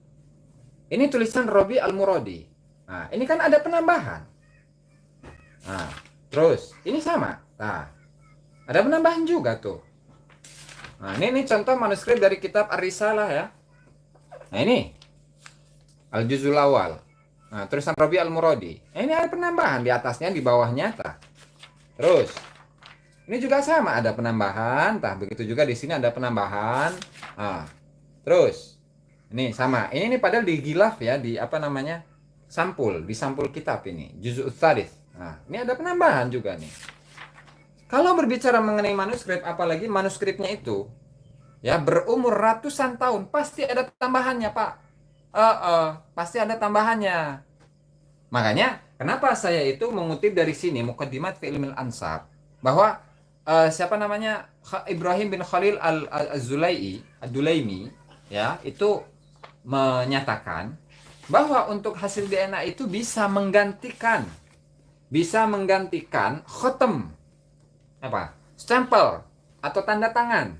ini tulisan Robi Al-Muradi. Nah, ini kan ada penambahan. Nah, terus ini sama. Nah, ada penambahan juga tuh. Nah, ini contoh manuskrip dari kitab Ar-Risalah ya. Nah, ini Al-Juzul Awal. Nah, tulisan Rabi Al-Muradi. Nah, ini ada penambahan di atasnya, di bawahnya, tah. Terus, ini juga sama, ada penambahan, tah. Begitu juga di sini ada penambahan. Nah, terus, ini sama. Ini padahal di gilaf ya, di apa namanya, di sampul kitab ini, Juz'ul Tsalits. Nah, ini ada penambahan juga nih. Kalau berbicara mengenai manuskrip, apalagi manuskripnya itu ya berumur ratusan tahun, pasti ada tambahannya, Pak. Pasti ada tambahannya. Makanya, kenapa saya itu mengutip dari sini Muqaddimat fi Ilmil Ansab, bahwa siapa namanya Ibrahim bin Khalil Ad-Dulaimi ya, itu menyatakan bahwa untuk hasil DNA itu bisa menggantikan khotem, apa, stempel atau tanda tangan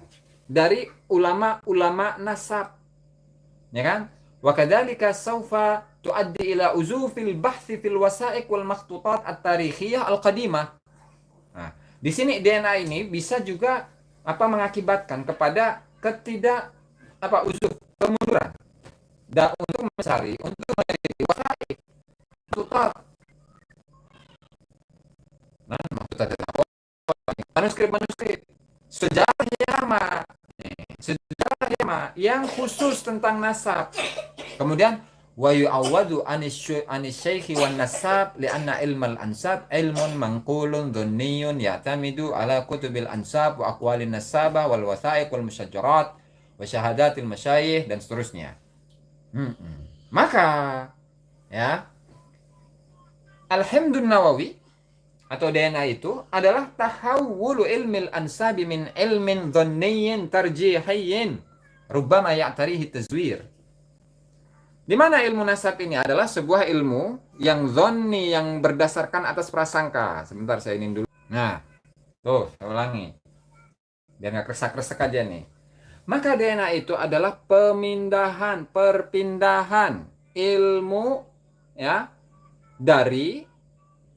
dari ulama-ulama nasab, ya kan? Wa kadzalika saufa tuaddi ila uzufil bahthi fil wasaiq wal makhtutat at-tarikhiyah al-qadimah. Nah, di sini DNA ini bisa juga apa mengakibatkan kepada uzuf, kemunduran untuk mencari, untuk meneliti wasaik, makhtutat. Nah, makhtutat manuskrip sejarah Yama yang khusus tentang nasab. Kemudian wa yu'awwadu anisy-syaikhi wan nasab li'anna ilmal ansab ilmun manqulun dhunniyun ya'tamidu ala kutubil ansab wa aqwalin nasabah wal wathaiq wal musyajjarat wa syahadatil masyayikh dan seterusnya. Maka ya Al-Himdun Nawawi atau DNA itu adalah tahawulu ilmil ansabi min ilmin dhanniyyin tarjihiyyin rubbama ya'tarihi tazwir. Di mana ilmu nasab ini adalah sebuah ilmu yang dhanni, yang berdasarkan atas prasangka. Sebentar saya ini dulu. Nah, tuh saya ulangi. Biar nggak kresek-kresek aja nih. Maka DNA itu adalah perpindahan ilmu ya dari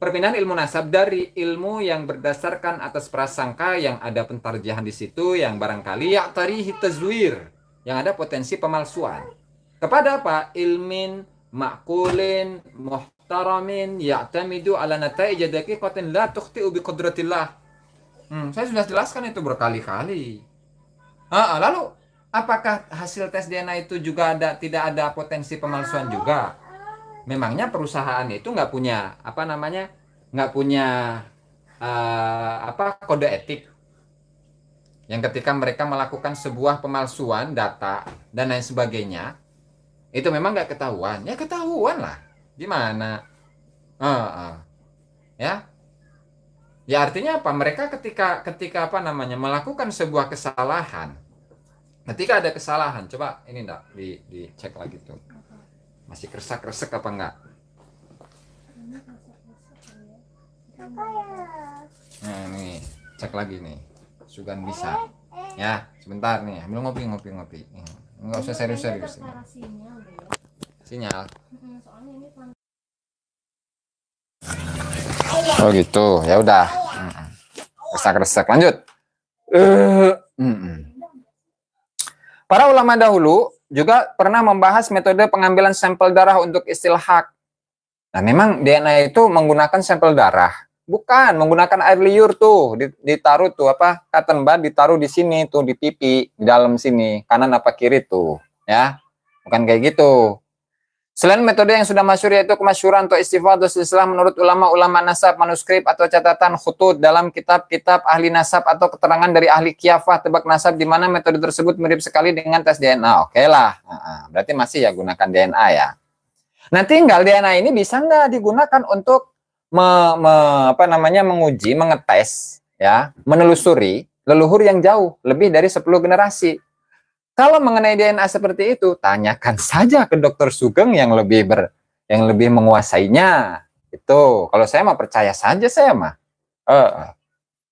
perpindahan ilmu nasab dari ilmu yang berdasarkan atas prasangka yang ada pentarjihan di situ yang barangkali ya'tarihi tazwir, yang ada potensi pemalsuan. Kepada apa? Ilmin ma'kulin muhtaramin ya'tamidu ala nata'ij daqiqatin la tukhti'u bi qudratillah. Saya sudah jelaskan itu berkali-kali. Lalu apakah hasil tes DNA itu juga tidak ada potensi pemalsuan juga? Memangnya perusahaan itu nggak punya kode etik yang ketika mereka melakukan sebuah pemalsuan data dan lain sebagainya itu memang nggak ketahuan? Ya ketahuan lah. Gimana? Ya artinya apa? Mereka ketika melakukan sebuah kesalahan, ketika ada kesalahan, coba ini enggak dicek lagi tuh. Masih kresek-kresek apa enggak? Nah, nih, cek lagi nih. Sugan bisa. Ya, sebentar nih. Ambil ngopi. Enggak usah serius-serius. Sinyal. Oh gitu, ya udah. Kresek-kresek, lanjut. Para ulama dahulu juga pernah membahas metode pengambilan sampel darah untuk istilhaq. Nah, memang DNA itu menggunakan sampel darah, bukan menggunakan air liur tuh, ditaruh tuh cotton bud ditaruh di sini tuh di pipi, di dalam sini, kanan apa kiri tuh, ya. Bukan kayak gitu. Selain metode yang sudah masyhur yaitu kemasyhuran atau istifadhah silsilah menurut ulama-ulama nasab, manuskrip atau catatan khutut dalam kitab-kitab ahli nasab atau keterangan dari ahli qiyafah tebak nasab di mana metode tersebut mirip sekali dengan tes DNA. Oke lah. Berarti masih ya gunakan DNA ya. Nah, tinggal DNA ini bisa nggak digunakan untuk menguji, mengetes ya, menelusuri leluhur yang jauh lebih dari 10 generasi. Kalau mengenai DNA seperti itu, tanyakan saja ke Dokter Sugeng yang lebih menguasainya. Itu, kalau saya mah percaya saja saya mah.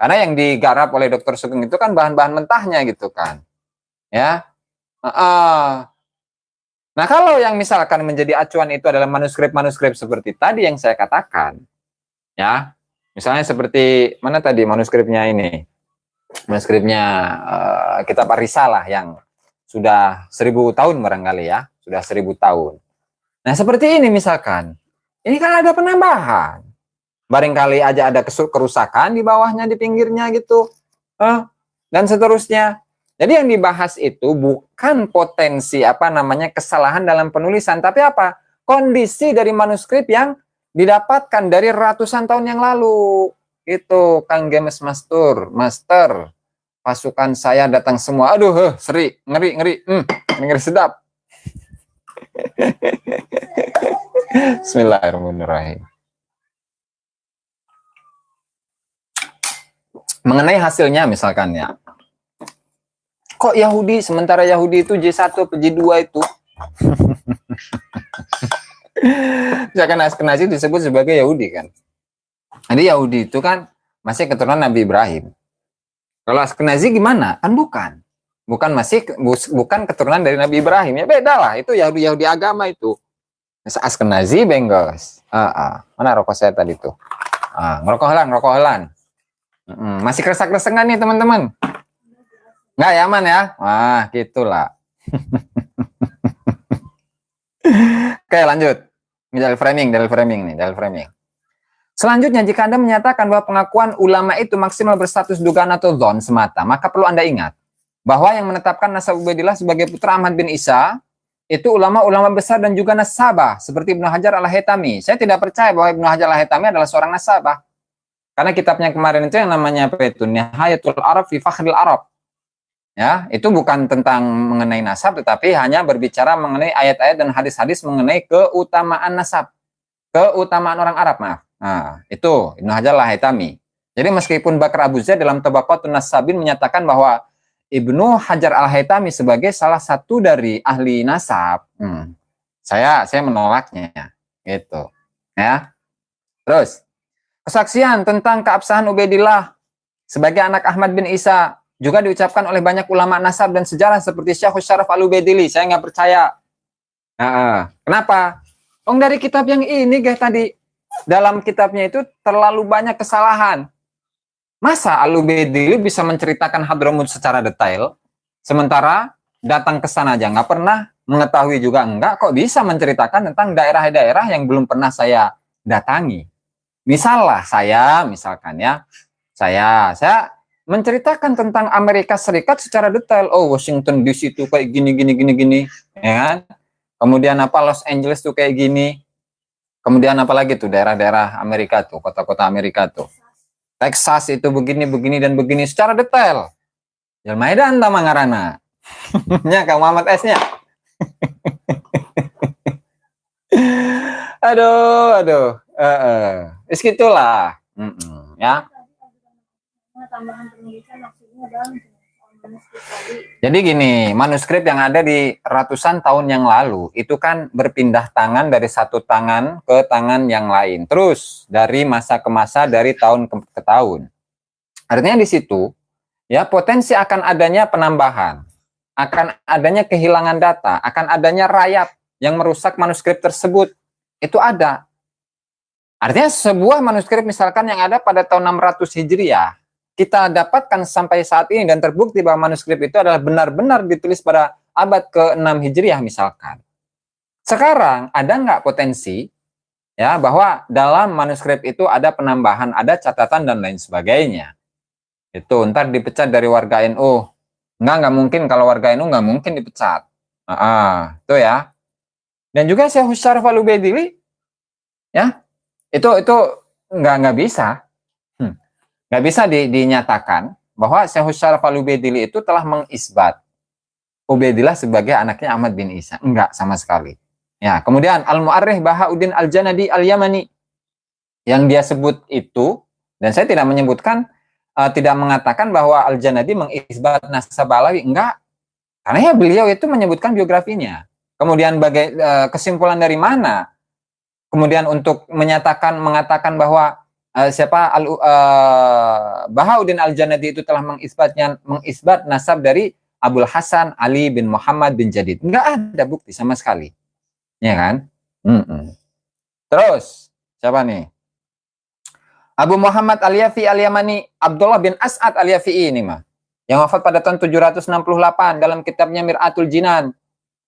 Karena yang digarap oleh Dokter Sugeng itu kan bahan-bahan mentahnya gitu kan. Ya. Nah, kalau yang misalkan menjadi acuan itu adalah manuskrip-manuskrip seperti tadi yang saya katakan. Ya. Misalnya seperti mana tadi manuskripnya ini? Manuskripnya kitab Ar-Risalah yang sudah 1000 tahun barangkali ya, sudah 1000 tahun. Nah, seperti ini misalkan, ini kan ada penambahan. Barangkali aja ada kerusakan di bawahnya, di pinggirnya gitu. Dan seterusnya. Jadi yang dibahas itu bukan potensi kesalahan dalam penulisan, tapi apa? Kondisi dari manuskrip yang didapatkan dari ratusan tahun yang lalu. Itu Kang Gemes Master. Pasukan saya datang semua. Aduh, ngeri sedap. Bismillahirrahmanirrahim. Mengenai hasilnya misalkan ya. Kok Yahudi, sementara Yahudi itu J1 atau J2 itu? Misalkan Askenazi disebut sebagai Yahudi kan. Jadi Yahudi itu kan masih keturunan Nabi Ibrahim. Kalau Askenazi gimana? Kan bukan. Bukan keturunan dari Nabi Ibrahim. Ya beda lah. Itu Yahudi agama itu. Askenazi bengos. Mana rokok saya tadi tuh? Ngerokok helan. Masih kresek-kresengan nih teman-teman. Nggak aman ya? Gitulah. Oke, lanjut. Dalil framing. Selanjutnya, jika Anda menyatakan bahwa pengakuan ulama itu maksimal berstatus dugaan atau dhon semata, maka perlu Anda ingat bahwa yang menetapkan nasab Ubaidillah sebagai putra Ahmad bin Isa itu ulama-ulama besar dan juga nasabah seperti Ibnu Hajar Al-Haytami. Saya tidak percaya bahwa Ibnu Hajar Al-Haytami adalah seorang nasabah. Karena kitabnya kemarin itu yang namanya apa itu? Nihayatul Arab fi Fakhril Arab. Ya, itu bukan tentang mengenai nasab tetapi hanya berbicara mengenai ayat-ayat dan hadis-hadis mengenai keutamaan nasab. Keutamaan orang Arab, maaf. Nah, itu Ibnu Hajar Al-Haytami. Jadi meskipun Bakar Abu Zaid dalam Tabaqatun Nasabin menyatakan bahwa Ibnu Hajar Al-Haytami sebagai salah satu dari ahli nasab, saya menolaknya, gitu. Ya. Terus kesaksian tentang keabsahan Ubaidillah sebagai anak Ahmad bin Isa juga diucapkan oleh banyak ulama nasab dan sejarah seperti Syekhus Syaraf Al-Ubaidili. Saya nggak percaya. Kenapa? Dari kitab yang ini guys tadi, dalam kitabnya itu terlalu banyak kesalahan. Masa Al-Ubaidili bisa menceritakan Hadramut secara detail, sementara datang ke sana aja nggak pernah, mengetahui juga enggak, kok bisa menceritakan tentang daerah-daerah yang belum pernah saya datangi. Saya menceritakan tentang Amerika Serikat secara detail. Oh, Washington DC itu kayak gini, ya kan? Kemudian apa, Los Angeles tuh kayak gini. Kemudian apa lagi tuh daerah-daerah Amerika tuh, kota-kota Amerika tuh. Texas itu begini dan begini secara detail. Jalmaidan tama ngarana. Nya Kang Muhammad S-nya. aduh. Gitulah. Ya. Tambahan penulisan maksudnya dalam manuskrip tadi. Jadi gini, manuskrip yang ada di ratusan tahun yang lalu itu kan berpindah tangan dari satu tangan ke tangan yang lain. Terus dari masa ke masa, dari tahun ke tahun. Artinya di situ ya potensi akan adanya penambahan, akan adanya kehilangan data, akan adanya rayap yang merusak manuskrip tersebut. Itu ada. Artinya sebuah manuskrip misalkan yang ada pada tahun 600 Hijriah, kita dapatkan sampai saat ini dan terbukti bahwa manuskrip itu adalah benar-benar ditulis pada abad ke-6 Hijriah misalkan. Sekarang ada nggak potensi ya bahwa dalam manuskrip itu ada penambahan, ada catatan dan lain sebagainya. Itu ntar dipecat dari warga NU. Nggak mungkin, kalau warga NU nggak mungkin dipecat. Itu ya. Dan juga Syekhus Syaraf Al-Ubaidili ya, itu nggak bisa. Nggak bisa dinyatakan bahwa Syekhus Syaraf Al-Ubaidili itu telah mengisbat Ubaidillah sebagai anaknya Ahmad bin Isa. Enggak sama sekali. Ya, kemudian Al-Mu'arrikh Bahauddin Al-Janadi Al-Yamani yang dia sebut itu, dan saya tidak menyebutkan, tidak mengatakan bahwa Al-Janadi mengisbat nasab Alawi, enggak. Karena ya beliau itu menyebutkan biografinya. Kemudian kesimpulan dari mana? Kemudian untuk mengatakan bahwa Bahauddin Al-Janadi itu telah mengisbat nasab dari Abul Hasan Ali bin Muhammad bin Jadid. Enggak ada bukti sama sekali. Ya kan? Terus, siapa nih? Abu Muhammad Al-Yafi Al-Yamani, Abdullah bin As'ad Al-Yafi'i ini mah. Yang wafat pada tahun 768 dalam kitabnya Mir'atul Jinan.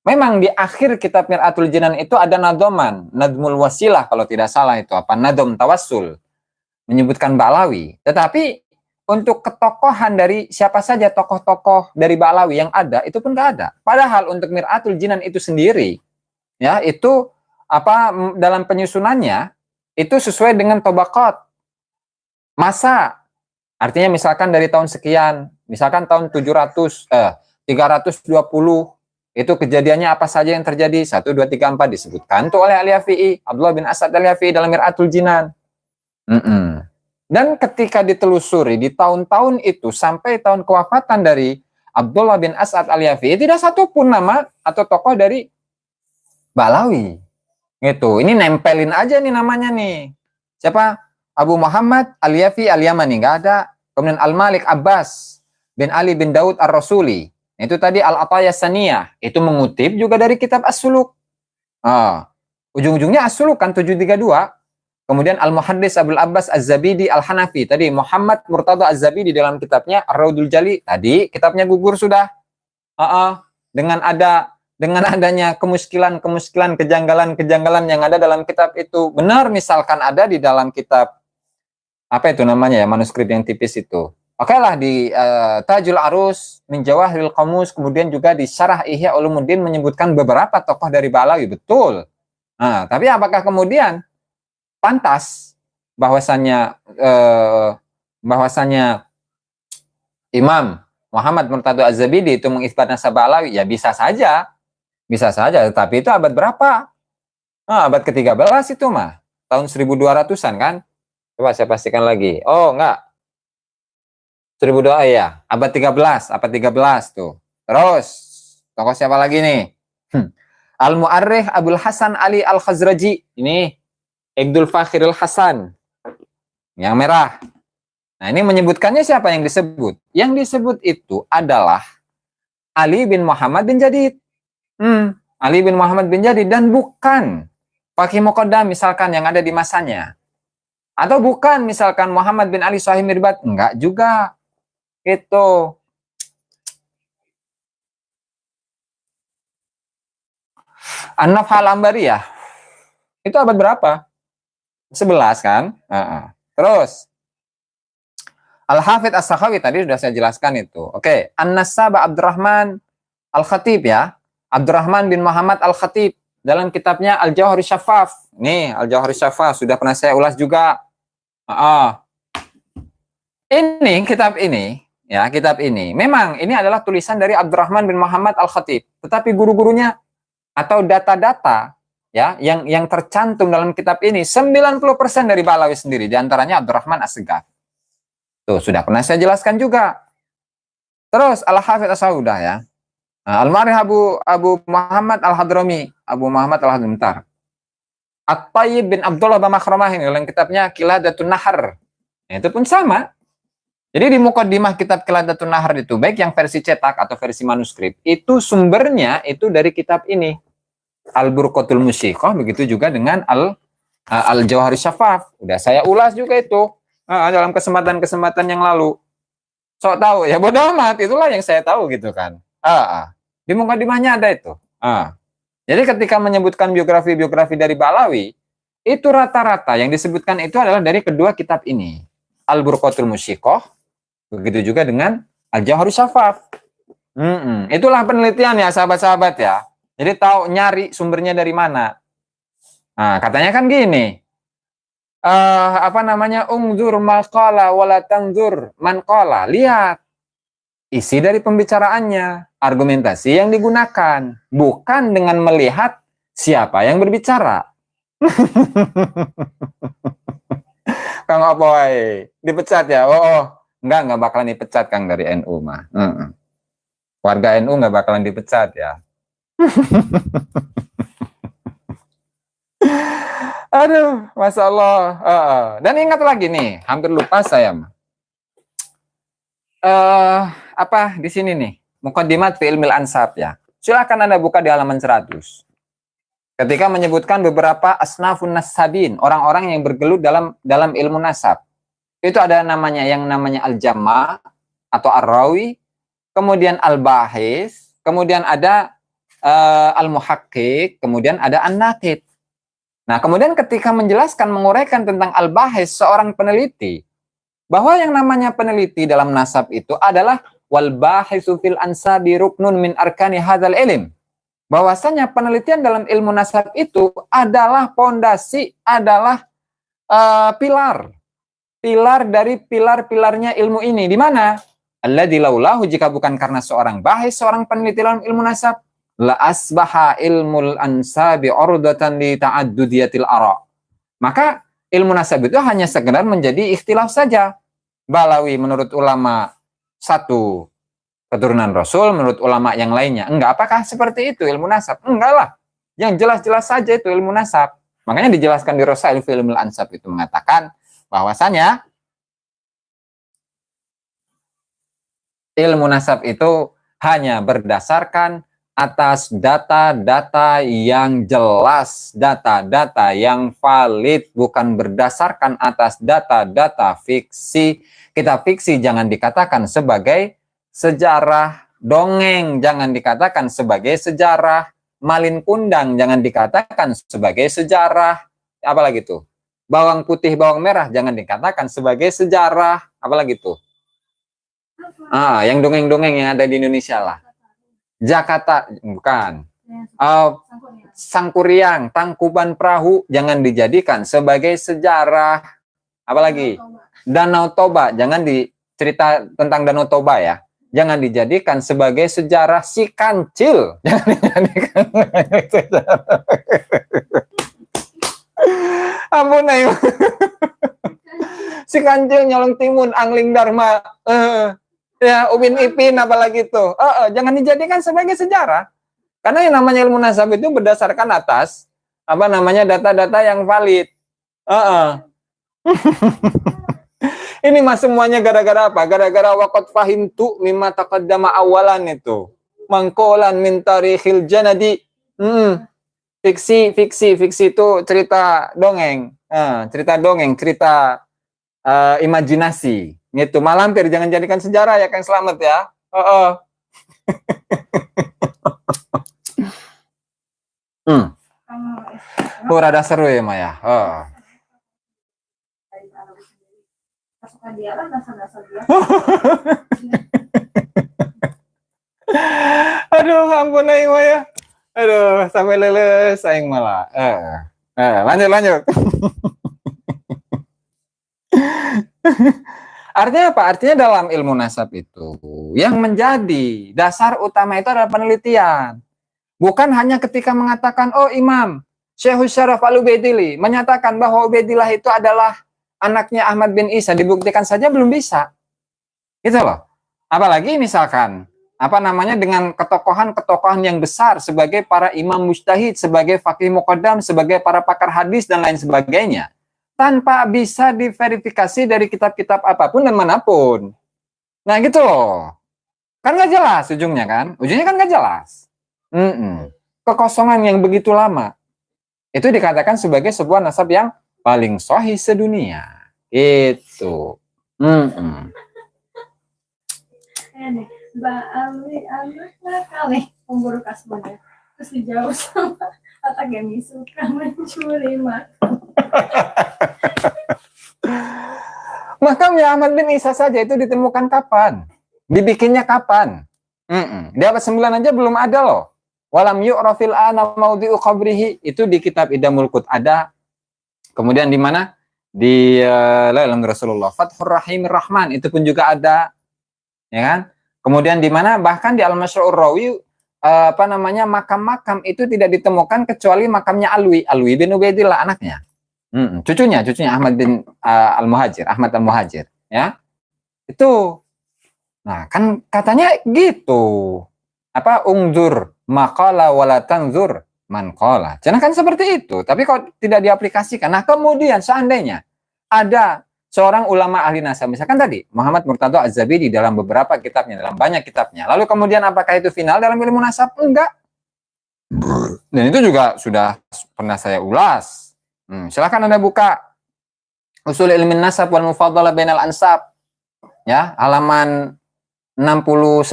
Memang di akhir kitab Mir'atul Jinan itu ada nadoman, Nadmul Wasilah kalau tidak salah itu, Nadom Tawassul. Menyebutkan Ba'alawi, tetapi untuk ketokohan dari siapa saja tokoh-tokoh dari Ba'alawi yang ada itu pun nggak ada. Padahal untuk Mir'atul Jinan itu sendiri, ya itu dalam penyusunannya itu sesuai dengan tobaqat masa. Artinya misalkan dari tahun sekian, misalkan tahun 320 itu kejadiannya apa saja yang terjadi 1, 2, 3, 4 disebutkan tuh oleh Al-Yafi'i, Abdullah bin As'ad Al-Yafi'i dalam Mir'atul Jinan. Dan ketika ditelusuri di tahun-tahun itu sampai tahun kewafatan dari Abdullah bin As'ad Al-Yafi'i, tidak satu pun nama atau tokoh dari Ba'alawi. Gitu. Ini nempelin aja nih namanya nih. Siapa? Abu Muhammad Al-Yafi Al-Yamani, nggak ada. Kemudian Al-Malik Abbas bin Ali bin Daud Ar-Rasuli. Itu tadi Al-Atayas Saniyah. Itu mengutip juga dari kitab As-Suluk. Ujung-ujungnya As-Suluk kan 732. Kemudian Al-Muhaddis Abul Abbas Az-Zabidi Al-Hanafi. Tadi Muhammad Murtada Az-Zabidi dalam kitabnya Ar-Raudul Jali. Tadi kitabnya gugur sudah. Dengan adanya kemuskilan, kejanggalan yang ada dalam kitab itu. Benar misalkan ada di dalam kitab, apa itu namanya ya, manuskrip yang tipis itu. Oke lah di Tajul Arus, min Jawahiril Qamus, kemudian juga di Syarah Ihya Ulumuddin menyebutkan beberapa tokoh dari Balawi, betul. Nah, tapi apakah kemudian pantas bahwasannya bahwasannya Imam Muhammad Murtado Az-Zabidi itu mengisbat nasab Balawi? Ya bisa saja, tetapi itu abad berapa? Nah, abad ke-13 itu mah, tahun 1200-an kan? Coba saya pastikan lagi. Oh, enggak. 1002 ya, abad 13 tuh. Terus, tokoh siapa lagi nih? Al-Mu'arrikh Abdul Hasan Ali Al-Khazraji. Ini Abdul Fakhirul Hasan. Yang merah. Nah, ini menyebutkannya siapa yang disebut? Yang disebut itu adalah Ali bin Muhammad bin Jadid. Ali bin Muhammad bin Jadid, dan bukan Fakih Muqaddam misalkan yang ada di masanya. Atau bukan misalkan Muhammad bin Ali Sahih Mirbat. Enggak juga. Itu. An-Nafh al-Ambariyah. Itu abad berapa? 11 kan? Terus Al-Hafidh As-Sakhawi tadi sudah saya jelaskan itu. Oke, An-Nasab Abdurrahman Al-Khatib ya. Abdurrahman bin Muhammad Al-Khatib dalam kitabnya Al-Jawhar Syaffaf. Nih, Al-Jawhar Syaffaf sudah pernah saya ulas juga. Ini kitab ini ya, kitab ini memang ini adalah tulisan dari Abdurrahman bin Muhammad Al-Khatib, tetapi guru-gurunya atau data-data ya yang tercantum dalam kitab ini 90% dari Balawi sendiri, diantaranya Abdurrahman As-Segaf. Tuh sudah pernah saya jelaskan juga. Terus Al-Hafidh As-Saudah ya. Al-Marih Abu Muhammad Al-Hadrami, Abu Muhammad Al-Hadrami. At-Tayyib bin Abdullah Bamakhramah ini dalam kitabnya Qiladatun Nahar. Nah, itu pun sama. Jadi di muqaddimah kitab Qiladatun Nahar itu, baik yang versi cetak atau versi manuskrip, itu sumbernya itu dari kitab ini. Al-Burqatul Musyiqah, begitu juga dengan Al-Jawhar Syaffaf. Udah saya ulas juga itu dalam kesempatan-kesempatan yang lalu. Sok tahu ya, bodoh amat, itulah yang saya tahu gitu kan. Di muqaddimahnya ada itu. Jadi ketika menyebutkan biografi-biografi dari Balawi, itu rata-rata yang disebutkan itu adalah dari kedua kitab ini. Al-Burqatul Musyiqah, begitu juga dengan Al-Jawhar Syaffaf. Itulah penelitian ya sahabat-sahabat ya. Jadi tahu nyari sumbernya dari mana. Nah, katanya kan gini. Ungzur maqala wala tanzur man qala. Lihat isi dari pembicaraannya, argumentasi yang digunakan, bukan dengan melihat siapa yang berbicara. Kang Opoy dipecat ya? Enggak bakalan dipecat Kang dari NU mah. Warga NU enggak bakalan dipecat ya. Aduh, Masya Allah. Dan ingat lagi nih, hampir lupa saya mah. Di sini nih, Muqaddimat fi Ilmil Ansab ya. Silakan Anda buka di halaman 100. Ketika menyebutkan beberapa asnafun nasabin, orang-orang yang bergelut dalam ilmu nasab. Itu ada yang namanya al-jama atau ar-rawi, kemudian al-bahis, kemudian ada al-muhakkik, kemudian ada an-naqid. Nah, kemudian ketika menjelaskan, menguraikan tentang al-bahis, seorang peneliti, bahwa yang namanya peneliti dalam nasab itu adalah wal bahisu fil ansabi ruknun min arkani hadzal ilm. Bahwasanya penelitian dalam ilmu nasab itu adalah pondasi, adalah pilar dari pilar-pilarnya ilmu ini. Di mana? Alladzi laulahu, jika bukan karena seorang bahis, seorang peneliti dalam ilmu nasab, la asbaha ilmul ansabi urdatan li ta'addudiyatil ara. Maka ilmu nasab itu hanya sekedar menjadi ikhtilaf saja. Balawi menurut ulama satu keturunan Rasul, menurut ulama yang lainnya enggak. Apakah seperti itu ilmu nasab? Enggak lah. Yang jelas-jelas saja itu ilmu nasab. Makanya dijelaskan di Rasail fi Ilmil Ansab itu mengatakan bahwasanya ilmu nasab itu hanya berdasarkan atas data-data yang jelas, data-data yang valid, bukan berdasarkan atas data-data fiksi. Kitab fiksi jangan dikatakan sebagai sejarah, dongeng jangan dikatakan sebagai sejarah, malin kundang jangan dikatakan sebagai sejarah, apalagi tuh, bawang putih, bawang merah jangan dikatakan sebagai sejarah, apalagi tuh, Yang dongeng-dongeng yang ada di Indonesia lah. Jakarta, bukan. Sangkuriang, Tangkuban Perahu jangan dijadikan sebagai sejarah. Apalagi Danau Toba, jangan dicerita tentang Danau Toba ya. Jangan dijadikan sebagai sejarah. Si Kancil, jangan dijadikan sebagai sejarah. Ampun, ayo. Si Kancil nyolong timun, angling dharma, ya Upin Ipin apalagi tuh, jangan dijadikan sebagai sejarah. Karena yang namanya ilmu nasab itu berdasarkan atas data-data yang valid. Ini mas semuanya gara-gara apa? Gara-gara waqad fahimtu mimma taqaddama awalan itu. Mangkolan min tarikhil janadi. Fiksi itu cerita dongeng. Cerita imajinasi. Gitu. Malampir jangan jadikan sejarah ya Kang Slamet ya. Rada seru ya Maya. Aduh, ampun aing Maya. Aduh, sampai leles aing malah. Lanjut. Artinya apa? Artinya dalam ilmu nasab itu yang menjadi dasar utama itu adalah penelitian. Bukan hanya ketika mengatakan, oh Imam Syekh Syaraf Al-Ubaidillah menyatakan bahwa Ubaidillah itu adalah anaknya Ahmad bin Isa, dibuktikan saja belum bisa. Gitu loh. Apalagi misalkan dengan ketokohan yang besar sebagai para imam mujtahid, sebagai faqih muqaddam, sebagai para pakar hadis dan lain sebagainya. Tanpa bisa diverifikasi dari kitab-kitab apapun dan manapun. Nah gitu loh. Kan nggak jelas ujungnya kan? Ujungnya kan nggak jelas. Kekosongan yang begitu lama. Itu dikatakan sebagai sebuah nasab yang paling sahih sedunia. Itu. Mbak Ali kali pemburu kasbonnya. Terus dijauh sama Atagami suka mencuri Makamnya Ahmad bin Isa saja itu ditemukan kapan? Dibikinnya kapan? Di abad 9 aja belum ada loh. Walam yu'rafil ana maudhi'u qabrihi, itu di kitab Idamul Qut ada. Kemudian di mana? Di Lailul Rasulullah, Fathur Rahim Rahman itu pun juga ada. Ya kan? Kemudian di mana? Bahkan di Al-Masyru'ur Rawi makam-makam itu tidak ditemukan kecuali makamnya Alwi bin Ubaidillah anaknya. Cucunya Ahmad bin Ahmad Al-Muhajir, ya. Itu. Nah, kan katanya gitu. Ungzur maqala wala tanzur man qala. Jangan kan seperti itu, tapi kalau tidak diaplikasikan. Nah, kemudian seandainya ada seorang ulama ahli nasab, misalkan tadi Muhammad Murtadho Az-Zabidi dalam beberapa kitabnya, dalam banyak kitabnya. Lalu kemudian apakah itu final dalam ilmu nasab? Enggak. Dan itu juga sudah pernah saya ulas. Silahkan Anda buka Usul Ilmin Nasab wal Mufaddalah Bainal Ansab. Ya, halaman 69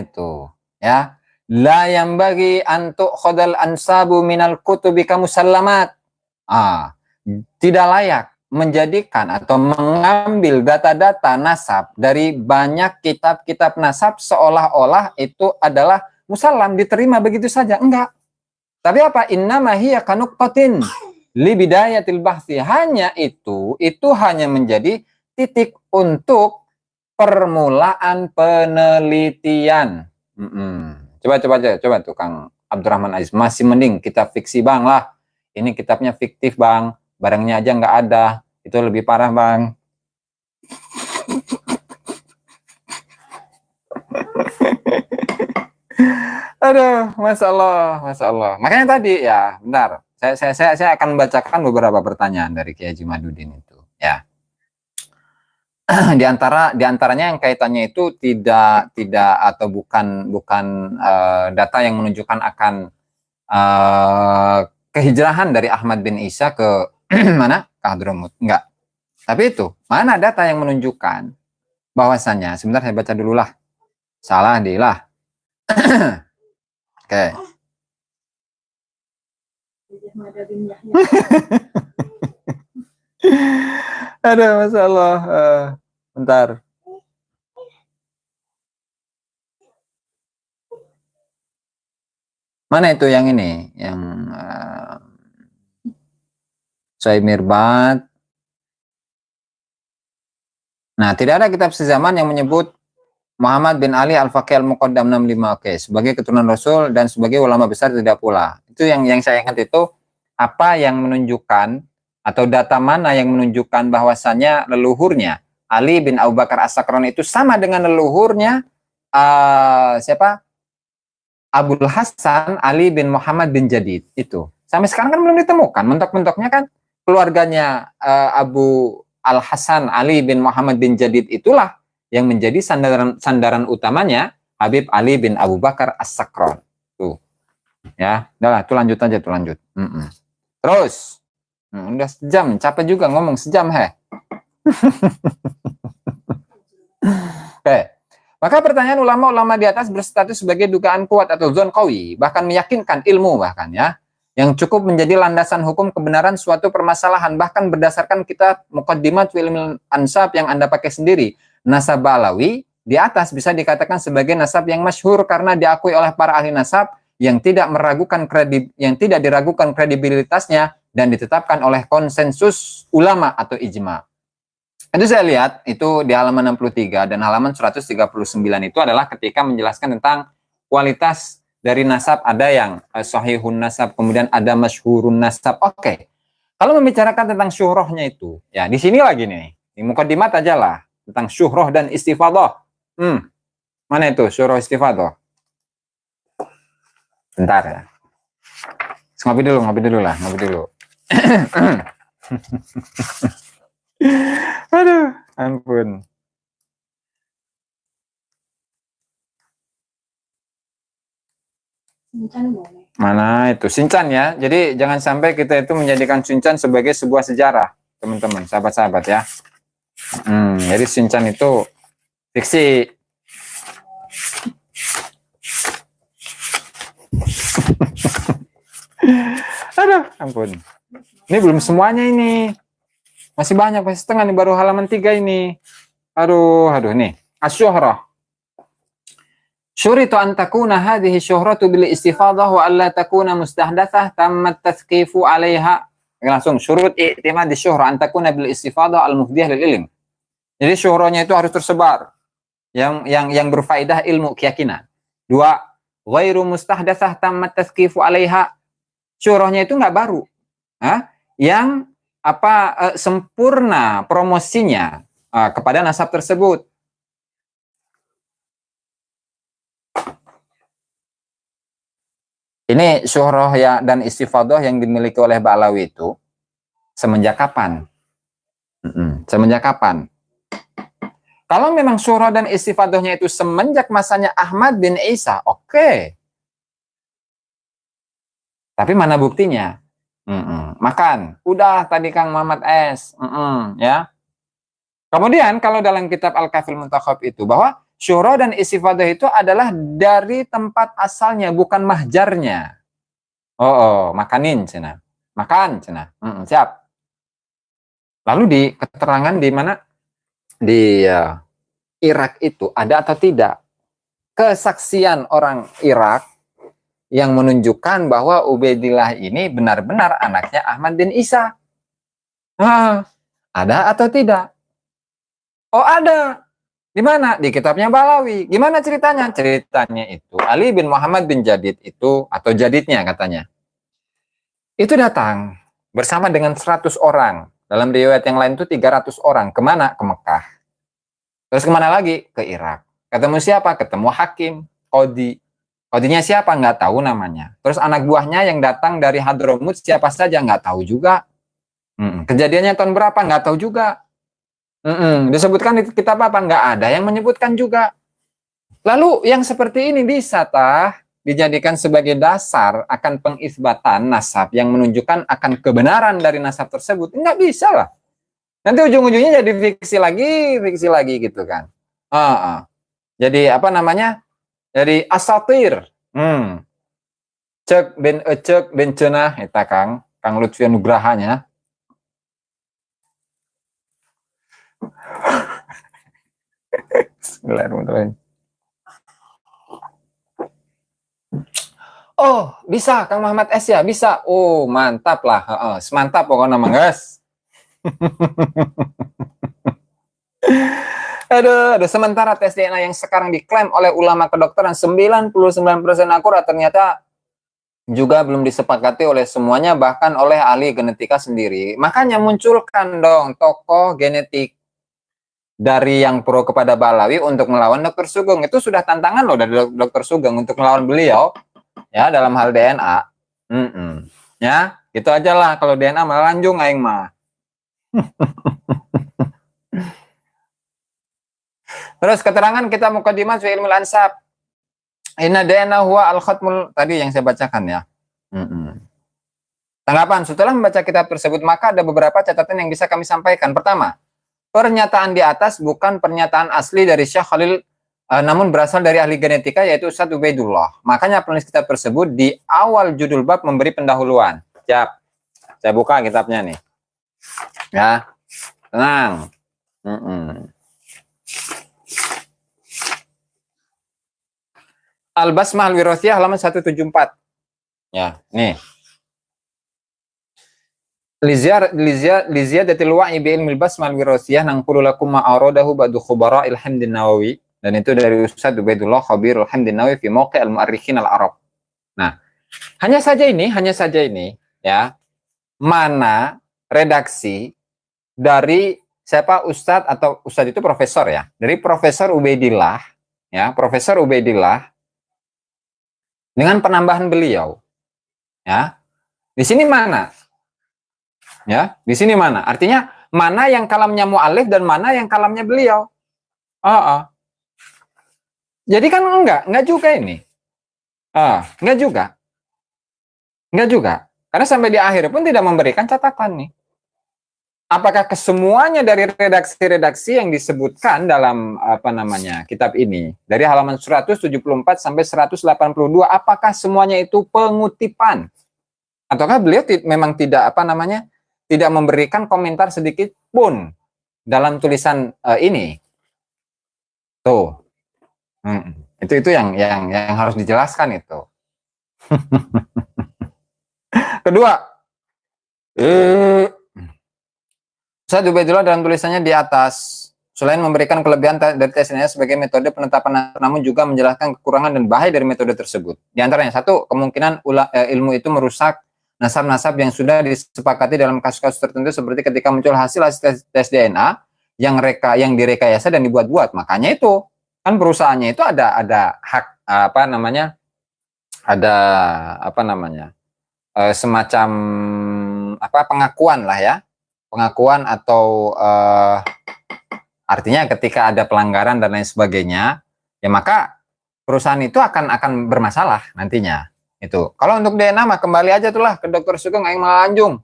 itu, ya. La yang bagi antuk khodal ansabu minal kutubi kamusallamat. Tidak layak menjadikan atau mengambil data-data nasab dari banyak kitab-kitab nasab seolah-olah itu adalah musallam, diterima begitu saja. Enggak. Tapi apa? Innama hiya kanuqtatin li bidayatil bahthi. Hanya itu hanya menjadi titik untuk permulaan penelitian. Coba tuh Kang Abdurrahman Aziz, masih mending kitab fiksi Bang lah. Ini kitabnya fiktif Bang, barangnya aja nggak ada. Itu lebih parah Bang. Aduh, Masya Allah. Makanya tadi ya, bentar. Saya akan membacakan beberapa pertanyaan dari Kiai Haji Madudin itu, ya. Di antaranya yang kaitannya itu tidak atau bukan data yang menunjukkan akan kehijrahan dari Ahmad bin Isa ke mana? Ke Hadramut. Enggak. Tapi itu, mana data yang menunjukkan bahwasannya, sebentar saya baca dulu lah. Salah dilah. Oke. Ada masalah. Bentar. Mana itu yang ini? Yang Sohaib Mirbat. Nah, tidak ada kitab sezaman yang menyebut Muhammad bin Ali Al-Faqih Al-Muqaddam 65. Oke, sebagai keturunan Rasul dan sebagai ulama besar tidak pula. Itu yang saya ingat itu, apa yang menunjukkan atau data mana yang menunjukkan bahwasannya leluhurnya Ali bin Abu Bakar As-Sakron itu sama dengan leluhurnya siapa? Abul Hasan Ali bin Muhammad bin Jadid itu. Sampai sekarang kan belum ditemukan. Mentok-mentoknya kan keluarganya Abu Al Hasan Ali bin Muhammad bin Jadid itulah yang menjadi sandaran utamanya Habib Ali bin Abu Bakar As-Sakron. Tuh. Ya, udahlah, tuh lanjut aja, tuh lanjut. Terus, udah sejam, capek juga ngomong sejam, Oke. Maka pertanyaan ulama-ulama di atas berstatus sebagai dugaan kuat atau zon qawi, bahkan meyakinkan ilmu bahkan ya, yang cukup menjadi landasan hukum kebenaran suatu permasalahan, bahkan berdasarkan kitab Muqaddimat fil Ilmil Ansab yang Anda pakai sendiri. Nasab Alawi di atas bisa dikatakan sebagai nasab yang masyhur karena diakui oleh para ahli nasab yang tidak diragukan kredibilitasnya dan ditetapkan oleh konsensus ulama atau ijma. Itu saya lihat itu di halaman 63 dan halaman 139 itu adalah ketika menjelaskan tentang kualitas dari nasab, ada yang sahihun nasab, kemudian ada masyhurun nasab. Oke. Kalau membicarakan tentang syuhrohnya itu, ya di sini lagi nih, di mukaddimat aja lah tentang syuhroh dan istifadah. Mana itu syuhroh istifadah? Bentar ya. Ngopi dulu lah, ngopi dulu. Aduh, ampun. Sincan boleh. Mana itu Sincan ya. Jadi jangan sampai kita itu menjadikan Sincan sebagai sebuah sejarah, teman-teman, sahabat-sahabat ya. Jadi Sincan itu fiksi. Aduh, ampun. Ini belum semuanya ini. Masih banyak, masih setengah nih, baru halaman 3 ini. Aduh, nih. Asyuhrah. Syuritu an takuna hadhihi syuhratu bil istifadah wa alla takuna mustahdatsah tammat tathqifu 'alaiha. Langsung syurut i'timad syuhrah an takuna bil istifadah al mufdiyah lil ilm. Jadi syuhrahnya itu harus tersebar yang berfaedah ilmu keyakinan. 2, ghairu mustahdatsah tammat tathqifu 'alaiha. Syuhrahnya itu enggak baru. Yang sempurna promosinya kepada nasab tersebut. Ini syuhrah ya dan istifadah yang dimiliki oleh Ba'alawi itu semenjak kapan? Semenjak kapan? Kalau memang syuhrah dan istifadahnya itu semenjak masanya Ahmad bin Isa, oke. Tapi mana buktinya? Makan. Udah tadi Kang Muhammad S. Ya. Kemudian kalau dalam kitab Al-Kafil Muntakhab itu bahwa syuhrah dan istifadah itu adalah dari tempat asalnya, bukan mahjarnya. Makanin cina. Makan cina. Siap. Lalu di keterangan di mana? Di Irak itu ada atau tidak kesaksian orang Irak yang menunjukkan bahwa Ubaidillah ini benar-benar anaknya Ahmad bin Isa. Ada atau tidak? Ada. Di mana? Di kitabnya Ba'alawi. Gimana ceritanya? Ceritanya itu Ali bin Muhammad bin Jadid itu, atau Jadidnya katanya, itu datang bersama dengan 100 orang. Dalam riwayat yang lain itu 300 orang. Kemana? Ke Mekah. Terus kemana lagi? Ke Irak. Ketemu siapa? Ketemu hakim, qadhi. Qadhinya siapa? Nggak tahu namanya. Terus anak buahnya yang datang dari Hadramut siapa saja? Nggak tahu juga. Kejadiannya tahun berapa? Nggak tahu juga. Disebutkan di kitab apa? Nggak ada yang menyebutkan juga. Lalu yang seperti ini bisa dijadikan sebagai dasar akan pengisbatan nasab yang menunjukkan akan kebenaran dari nasab tersebut? Nggak bisa lah. Nanti ujung-ujungnya jadi fiksi lagi gitu kan. Jadi apa namanya? Jadi asatir. Cek ben cenah eta Kang Lutfi Nugrahanya. Bismillahirrahmanirrahim. Oh, bisa Kang Muhammad S ya, bisa. Oh, mantap lah. Heeh, semantap pokoknya Mang guys. Aduh, sementara tes DNA yang sekarang diklaim oleh ulama kedokteran 99% akurat ternyata juga belum disepakati oleh semuanya, bahkan oleh ahli genetika sendiri. Makanya munculkan dong tokoh genetik dari yang pro kepada Balawi untuk melawan Dr. Sugeng. Itu sudah tantangan loh dari Dr. Sugeng untuk melawan beliau ya dalam hal DNA. Ya, gitu aja lah kalau DNA malah lanjung aing mah. Terus keterangan kita mukadimah fi ilmul ansab. Inna DNA huwa al-khatmul tadi yang saya bacakan ya. Tanggapan, setelah membaca kitab tersebut maka ada beberapa catatan yang bisa kami sampaikan. Pertama, pernyataan di atas bukan pernyataan asli dari Syekh Khalil, namun berasal dari ahli genetika yaitu Ustadz Ubaidullah. Makanya penulis kitab tersebut di awal judul bab memberi pendahuluan. Siap, saya buka kitabnya nih. Ya, tenang. Al-Basmah Al-Wirathiyah halaman 174. Ya, nih. Liziyadatil wa'i bi ilmil basmah al-wirathiyah nangkulu lakum ma'aradahu ba'du khubara ilhamdin nawawi. Dan itu dari Ustaz Ubaidullah Khabir Alhamdin Nawawi fi mauqi' al-mu'arrikhin al-Arab. Nah, hanya saja ini ya, mana redaksi dari siapa Ustadz atau Ustadz itu profesor ya, dari Profesor Ubaidillah ya, Profesor Ubaidillah dengan penambahan beliau ya. Di sini mana? Ya, di sini mana? Artinya mana yang kalamnya mu'alif dan mana yang kalamnya beliau? Jadi kan enggak juga ini. Enggak juga. Karena sampai di akhir pun tidak memberikan catatan nih. Apakah kesemuanya dari redaksi-redaksi yang disebutkan dalam kitab ini dari halaman 174 sampai 182 apakah semuanya itu pengutipan? Ataukah beliau memang tidak tidak memberikan komentar sedikit pun dalam tulisan ini? Tuh. Itu yang harus dijelaskan itu. Kedua, Ustadz Ubaidullah dalam tulisannya di atas, selain memberikan kelebihan dari tes DNA sebagai metode penetapan, namun juga menjelaskan kekurangan dan bahaya dari metode tersebut. Di antaranya, satu, kemungkinan ilmu itu merusak nasab-nasab yang sudah disepakati dalam kasus-kasus tertentu, seperti ketika muncul hasil tes DNA yang direkayasa dan dibuat-buat. Makanya itu kan perusahaannya itu ada hak semacam pengakuan lah ya, pengakuan atau artinya ketika ada pelanggaran dan lain sebagainya ya, maka perusahaan itu akan bermasalah nantinya itu. Kalau untuk DNA mah kembali aja tuh lah ke Dr. Sugeng aing Malanjung.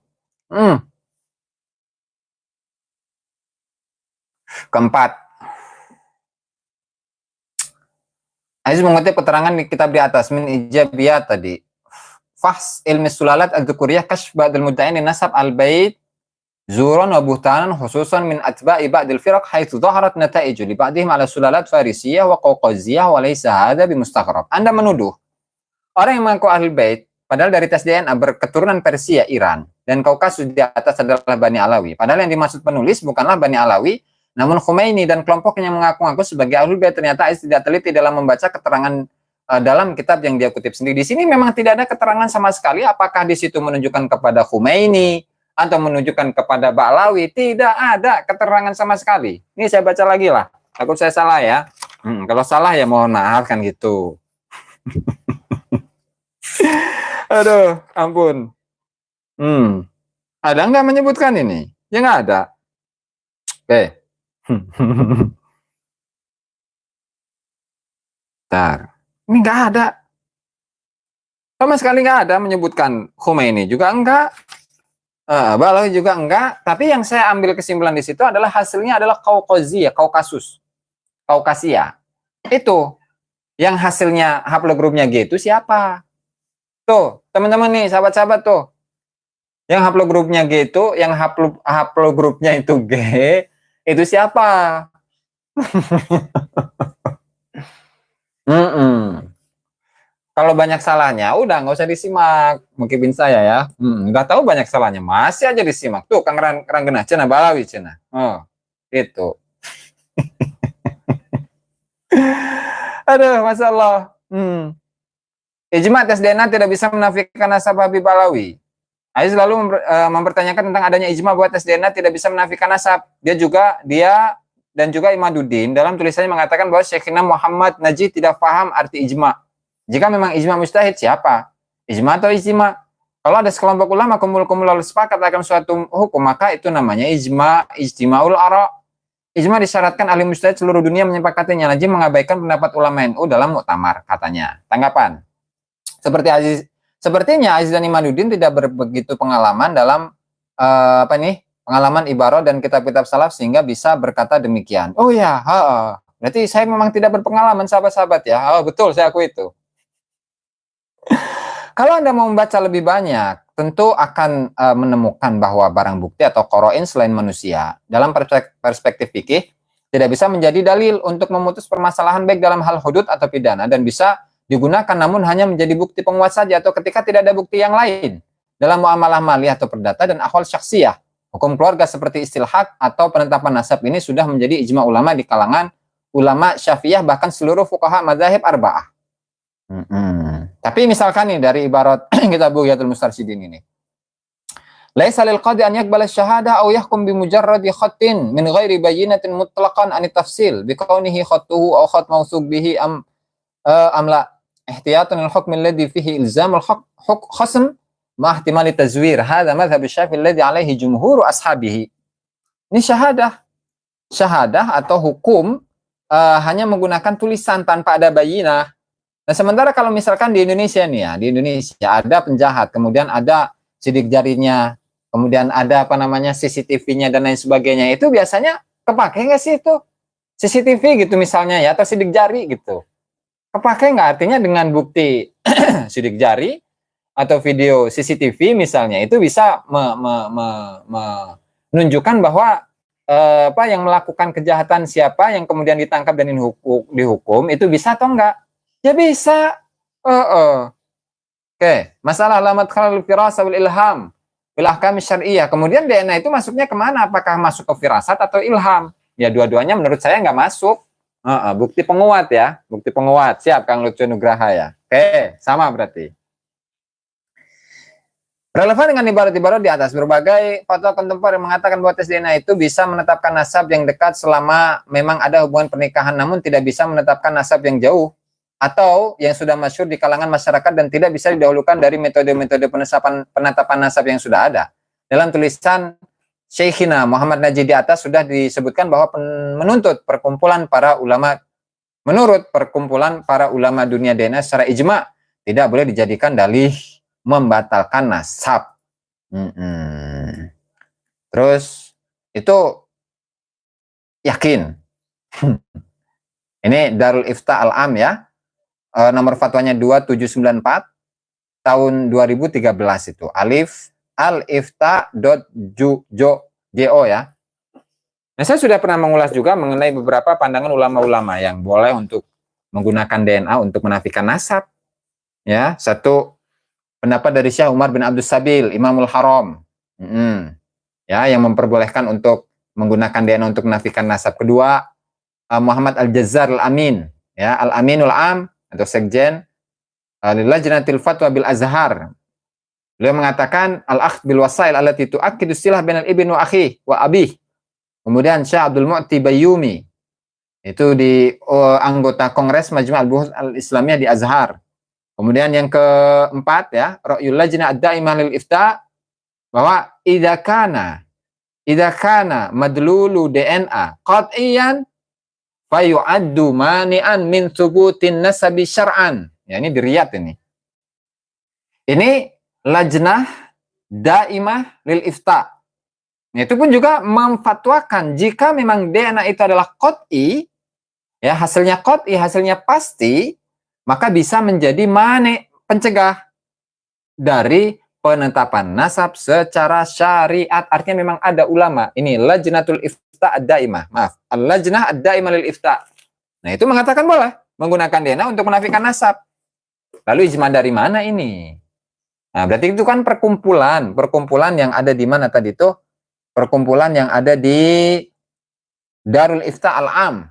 Keempat, Aziz mengutip keterangan di kitab di atas min ijabiyat tadi. Fahs ilmi sulalat al-dzukuriyah kashf ba'dal mudda'in nasab al-bait zuran wa buhtanan khususan min atba'i ba'dil firaq haitsu dhaharat nata'iju li ba'dihim ala sulalat farisiyah wa qawqaziyah wa laysa hadha bimustaghrab. Anda menuduh orang yang mengaku ahli bait padahal dari tes DNA berketurunan Persia, Iran dan Kaukasus di atas adalah Bani Alawi. Padahal yang dimaksud penulis bukanlah Bani Alawi, namun Khomeini dan kelompoknya mengaku-ngaku sebagai ahlul bait. Ternyata Ais tidak teliti dalam membaca keterangan dalam kitab yang dia kutip sendiri. Di sini memang tidak ada keterangan sama sekali apakah di situ menunjukkan kepada Khomeini atau menunjukkan kepada Ba'alawi. Tidak ada keterangan sama sekali. Ini saya baca lagi lah. Takut saya salah ya. Kalau salah ya mohon maaf kan gitu. Aduh, ampun. Ada nggak menyebutkan ini? Ya nggak ada. Oke. Bentar. Ini nggak ada. Sama sekali nggak ada menyebutkan Khomeini juga enggak. Balawi juga enggak. Tapi yang saya ambil kesimpulan di situ adalah hasilnya adalah Kaukasia. Itu yang hasilnya haplogrupnya G itu siapa? Tuh, teman-teman nih, sahabat-sahabat tuh. Yang haplogrupnya G itu, yang haplogrupnya itu G, itu siapa? Kalau banyak salahnya, udah nggak usah disimak. Mungkin saya ya. Udah tahu banyak salahnya, masih aja disimak. Tuh, Kang Ranggena, cina balawi cina. Oh, itu. Aduh, Masya Allah. Ijma tes DNA tidak bisa menafikan nasab Habib Alawi. Aziz lalu mempertanyakan tentang adanya ijma bahwa tes DNA tidak bisa menafikan nasab. Dia dan juga Imaduddin dalam tulisannya mengatakan bahwa Syekhina Muhammad Najih tidak paham arti ijma. Jika memang ijma mustahid, siapa? Ijma atau ijma? Kalau ada sekelompok ulama kumpul-kumpul lalu sepakat akan suatu hukum, maka itu namanya ijma, ijtima'ul ara'. Ijma disyaratkan ahli mujtahid seluruh dunia menyepakatinya. Najih mengabaikan pendapat ulama NU dalam muktamar, katanya. Tanggapan. Sepertinya Aziz dan Imaduddin tidak begitu pengalaman dalam pengalaman ibarat dan kitab-kitab salaf sehingga bisa berkata demikian. Oh ya, berarti saya memang tidak berpengalaman, sahabat-sahabat ya. Oh, betul, saya akui itu. Kalau Anda mau membaca lebih banyak, tentu akan menemukan bahwa barang bukti atau qoro'in selain manusia dalam perspektif fikih tidak bisa menjadi dalil untuk memutus permasalahan baik dalam hal hudud atau pidana, dan bisa digunakan namun hanya menjadi bukti penguat saja atau ketika tidak ada bukti yang lain dalam muamalah maliyah atau perdata dan akhwal syakhsiyah. Hukum keluarga seperti istilhaq atau penetapan nasab ini sudah menjadi ijma ulama di kalangan ulama Syafi'iyah, bahkan seluruh fuqaha madzhab arba'ah. Tapi misalkan nih dari ibarat kitab Bughyatul Mustarsyidin ini. Laisa lil qadi an yaqbala asy-syahadah aw yahkum bi mujarradi khatin min ghairi bayyinatin mutlaqan an tafsil bi kaunihi khattuhu aw khat mawsuq bihi amla ihtiyatan al-hukm alladhi fihi ilzam al-khasm ma ihtimal tazwir. Hadha madhhab Syafi'i alladhi alaihi jumhur ashabihi. Ini syahadah atau hukum hanya menggunakan tulisan tanpa ada bayinah. Nah, sementara kalau misalkan di Indonesia nih ya, di Indonesia ada penjahat, kemudian ada sidik jarinya, kemudian ada CCTV-nya dan lain sebagainya, itu biasanya kepake nggak sih itu CCTV gitu misalnya ya, atau sidik jari gitu? Kepake nggak? Artinya dengan bukti sidik jari atau video CCTV misalnya, itu bisa menunjukkan bahwa yang melakukan kejahatan siapa yang kemudian ditangkap dan dihukum itu bisa atau enggak? Ya bisa. Oke, masalah alamat khalal firasah wal ilham bil ahkam syar'iyyah. Kemudian DNA itu masuknya kemana? Apakah masuk ke firasat atau ilham? Ya dua-duanya menurut saya nggak masuk. Bukti penguat ya, bukti penguat. Siap Kang Lutfi Nugraha ya. Oke, sama berarti. Relevan dengan ibarat-ibarat di atas, berbagai fatwa kontemporer mengatakan bahwa tes DNA itu bisa menetapkan nasab yang dekat selama memang ada hubungan pernikahan, namun tidak bisa menetapkan nasab yang jauh atau yang sudah masyhur di kalangan masyarakat dan tidak bisa didahulukan dari metode-metode penetapan nasab yang sudah ada. Dalam tulisan Syekhina Muhammad Najih di atas sudah disebutkan bahwa menurut perkumpulan para ulama dunia DNA secara ijma tidak boleh dijadikan dalih membatalkan nasab. Terus itu yakin. Ini Darul Ifta Al-Am ya. Nomor fatwanya 2794 tahun 2013 itu. alifta.jo ya. Nah, saya sudah pernah mengulas juga mengenai beberapa pandangan ulama-ulama yang boleh untuk menggunakan DNA untuk menafikan nasab. Ya, satu pendapat dari Syekh Umar bin Abdul Sabil, Imamul Haram. Ya, yang memperbolehkan untuk menggunakan DNA untuk menafikan nasab. Kedua, Muhammad Al-Jazzar Al-Amin, ya, Al-Aminul Am atau Sekjen Lajnatil Fatwa bil Azhar. Beliau mengatakan al-akhdh bil wasail allati tu'akkidu silah bainal ibn wa akhi wa abih. Kemudian Syekh Abdul Mu'ti Bayyumi, itu di anggota Kongres Majma' al-Buhuth al-Islamiyah di Azhar. Kemudian yang keempat ya, Ra'yul Lajnah ad-Daimah lil Ifta, bahwa idza kana madlulu DNA qat'iyan fayu'addu mani'an min thubutin nasabi syar'an. Ya, ini di Riyadh ini. Ini Lajnah Daimah lil Ifta. Itu pun juga memfatwakan jika memang DNA itu adalah qat'i, ya, hasilnya qat'i, hasilnya pasti, maka bisa menjadi mani, pencegah dari penetapan nasab secara syariat. Artinya memang ada ulama. Ini Lajnatul Ifta ad-Daimah. Maaf, Al-Lajnah ad-Daimah lil Ifta. Nah, itu mengatakan boleh menggunakan DNA untuk menafikan nasab. Lalu ijma dari mana ini? Nah, berarti itu kan perkumpulan yang ada di mana tadi itu? Perkumpulan yang ada di Darul Ifta Al-Am.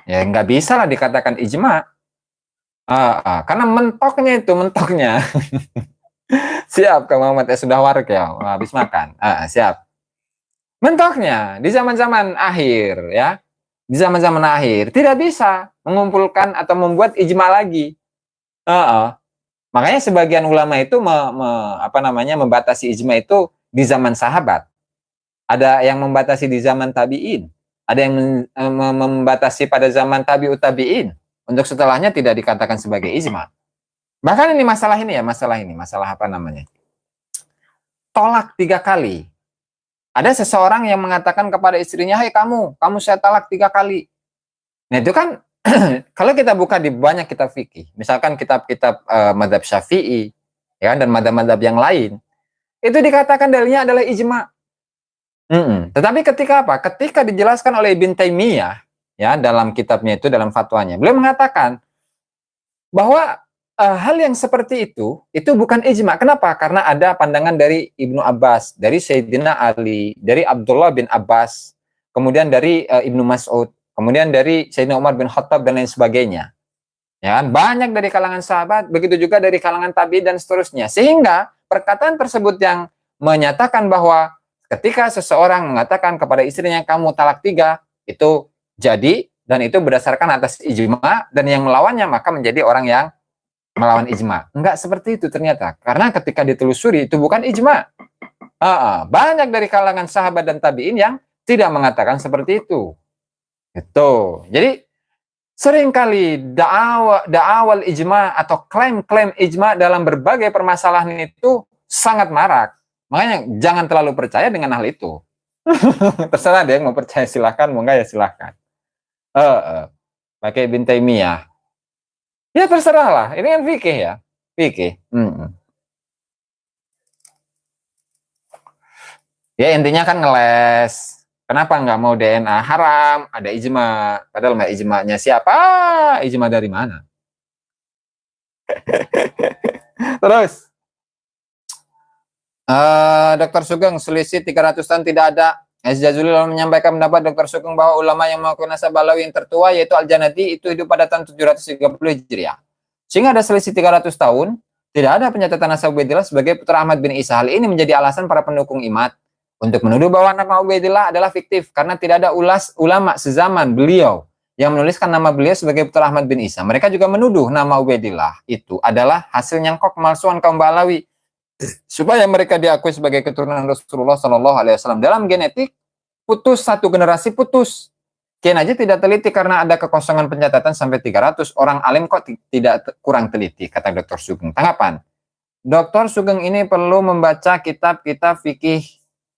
Ya nggak bisa lah dikatakan ijma. Karena mentoknya. Siap, Kang Muhammad sudah warak ya, habis makan. Siap. Mentoknya di zaman-zaman akhir ya. Di zaman-zaman akhir tidak bisa mengumpulkan atau membuat ijma lagi. Makanya sebagian ulama itu membatasi ijma itu di zaman sahabat. Ada yang membatasi di zaman tabi'in. Ada yang membatasi pada zaman tabi'ut tabi'in. Untuk setelahnya tidak dikatakan sebagai ijma. Bahkan ini masalah apa namanya? Tolak 3 kali. Ada seseorang yang mengatakan kepada istrinya, "Hai kamu saya talak 3 kali." Nah itu kan kalau kita buka di banyak kitab fikih, misalkan kitab-kitab mazhab Syafi'i, ya dan mazhab-mazhab yang lain, itu dikatakan dalilnya adalah ijma. Tetapi ketika dijelaskan oleh Ibn Taimiyah, ya dalam kitabnya itu, dalam fatwanya, beliau mengatakan bahwa hal yang seperti itu bukan ijma. Kenapa? Karena ada pandangan dari Ibnu Abbas, dari Sayyidina Ali, dari Abdullah bin Abbas, kemudian dari Ibnu Mas'ud, kemudian dari Sayyidina Umar bin Khattab dan lain sebagainya. Ya, banyak dari kalangan sahabat, begitu juga dari kalangan tabi'in dan seterusnya. Sehingga perkataan tersebut yang menyatakan bahwa ketika seseorang mengatakan kepada istrinya kamu talak 3, itu jadi dan itu berdasarkan atas ijma, dan yang melawannya maka menjadi orang yang melawan ijma. Enggak seperti itu ternyata. Karena ketika ditelusuri itu bukan ijma. Banyak dari kalangan sahabat dan tabi'in yang tidak mengatakan seperti itu. Itu. Jadi seringkali da'awal ijma atau klaim-klaim ijma dalam berbagai permasalahan itu sangat marak. Makanya jangan terlalu percaya dengan hal itu. Terserah deh, mau percaya silahkan, mau enggak ya silahkan. Pakai Ibn Taimiyah. Ya terserah lah, ini kan fikih ya. Fikih. Ya intinya kan ngeles. Kenapa nggak mau DNA? Haram, ada ijma. Padahal nggak ijmanya siapa? Ijma dari mana? Terus. Dr. Sugeng, selisih 300 tahun tidak ada. S. Jazuli lalu menyampaikan pendapat Dr. Sugeng bahwa ulama yang mengakui nasab Balawi yang tertua yaitu Al-Janadi itu hidup pada tahun 730 Hijriah. Sehingga ada selisih 300 tahun, tidak ada penyatatan nasab Ubaidillah sebagai putra Ahmad bin Isa. Hal ini menjadi alasan para pendukung Imad untuk menuduh bahwa nama Ubaidillah adalah fiktif karena tidak ada ulama sezaman beliau yang menuliskan nama beliau sebagai putra Ahmad bin Isa. Mereka juga menuduh nama Ubaidillah itu adalah hasil nyangkok kemalsuan kaum Balawi supaya mereka diakui sebagai keturunan Rasulullah Shallallahu Alaihi Wasallam. Dalam genetik putus satu generasi putus. Kian aja tidak teliti karena ada kekosongan pencatatan sampai 300 orang alim kok tidak kurang teliti, kata Dr. Sugeng. Tanggapan, Dr. Sugeng ini perlu membaca kitab-kitab fikih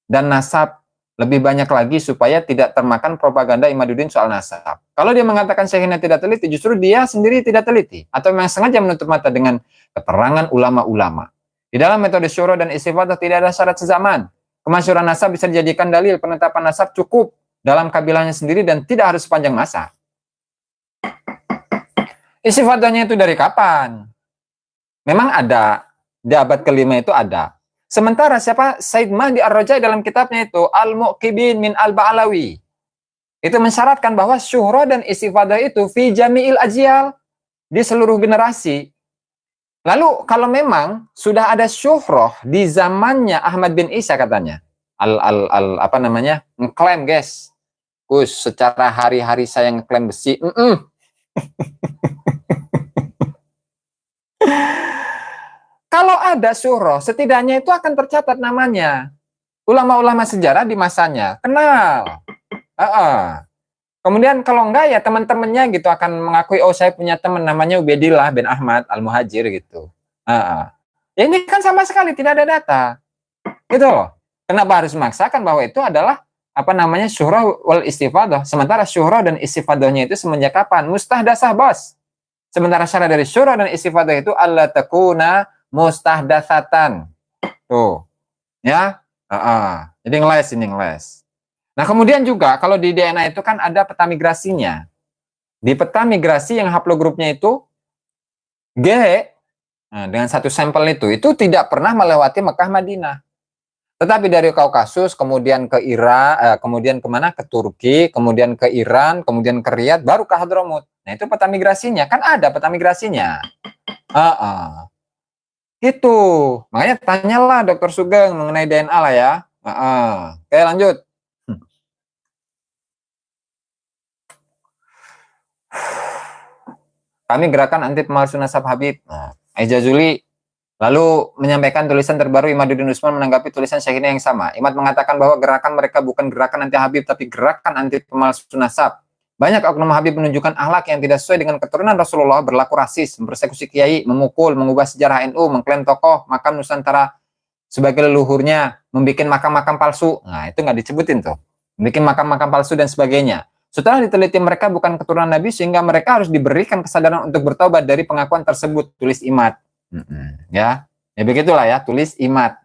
dan nasab lebih banyak lagi supaya tidak termakan propaganda Imaduddin soal nasab. Kalau dia mengatakan Syekhina tidak teliti, justru dia sendiri tidak teliti atau memang sengaja menutup mata dengan keterangan ulama-ulama. Di dalam metode syura dan istifadah tidak ada syarat sezaman. Kemasyhuran nasab bisa dijadikan dalil, penetapan nasab cukup dalam kabilahnya sendiri dan tidak harus sepanjang masa. Istifadahnya itu dari kapan? Memang ada, di abad kelima itu ada. Sementara siapa? Said Mahdi Ar-Rajai dalam kitabnya itu Al-Muqibin min Al-Ba'alawi. Itu mensyaratkan bahwa syuhra dan istifadah itu fi jami'il ajyal, di seluruh generasi. Lalu kalau memang sudah ada syuhroh di zamannya Ahmad bin Isa katanya, ngeklaim guys, secara hari-hari saya ngeklaim besi, Kalau ada syuhroh, setidaknya itu akan tercatat namanya. Ulama-ulama sejarah di masanya kenal. Kemudian kalau enggak ya teman-temannya gitu akan mengakui, oh saya punya teman namanya Ubaidillah bin Ahmad Al-Muhajir gitu. Ya ini kan sama sekali tidak ada data. Gitu loh. Kenapa harus memaksakan bahwa itu adalah syuhra wal istifadah. Sementara syuhra dan istifadahnya itu semenjak kapan? Mustahdasah bos. Sementara syarat dari syuhra dan istifadah itu alla takuna mustahdasatan. Tuh. Ya. Jadi ngeles. Nah, kemudian juga kalau di DNA itu kan ada peta migrasinya. Di peta migrasi yang haplogrupnya itu G, nah, dengan satu sampel itu tidak pernah melewati Mekah Madinah. Tetapi dari Kaukasus, kemudian ke Irak, kemudian kemana? Ke Turki, kemudian ke Iran, kemudian ke Riyadh, baru ke Hadramut. Nah itu peta migrasinya, kan ada peta migrasinya. Gitu. Makanya tanyalah Dokter Sugeng mengenai DNA lah ya. Oke lanjut. Kami gerakan anti pemalsu nasab Habib. Nah, Aiza Zuli lalu menyampaikan tulisan terbaru Imaduddin Usman menanggapi tulisan Syekhina yang sama. Imad mengatakan bahwa gerakan mereka bukan gerakan anti Habib, tapi gerakan anti pemalsu nasab. Banyak oknum Habib menunjukkan akhlak yang tidak sesuai dengan keturunan Rasulullah, berlaku rasis, mempersekusi kiai, memukul, mengubah sejarah NU, mengklaim tokoh, makam Nusantara sebagai leluhurnya, membuat makam-makam palsu. Nah, itu nggak disebutin tuh. Membuat makam-makam palsu dan sebagainya. Setelah diteliti mereka bukan keturunan Nabi, sehingga mereka harus diberikan kesadaran untuk bertobat dari pengakuan tersebut, tulis Imad. Ya begitulah ya, tulis Imad.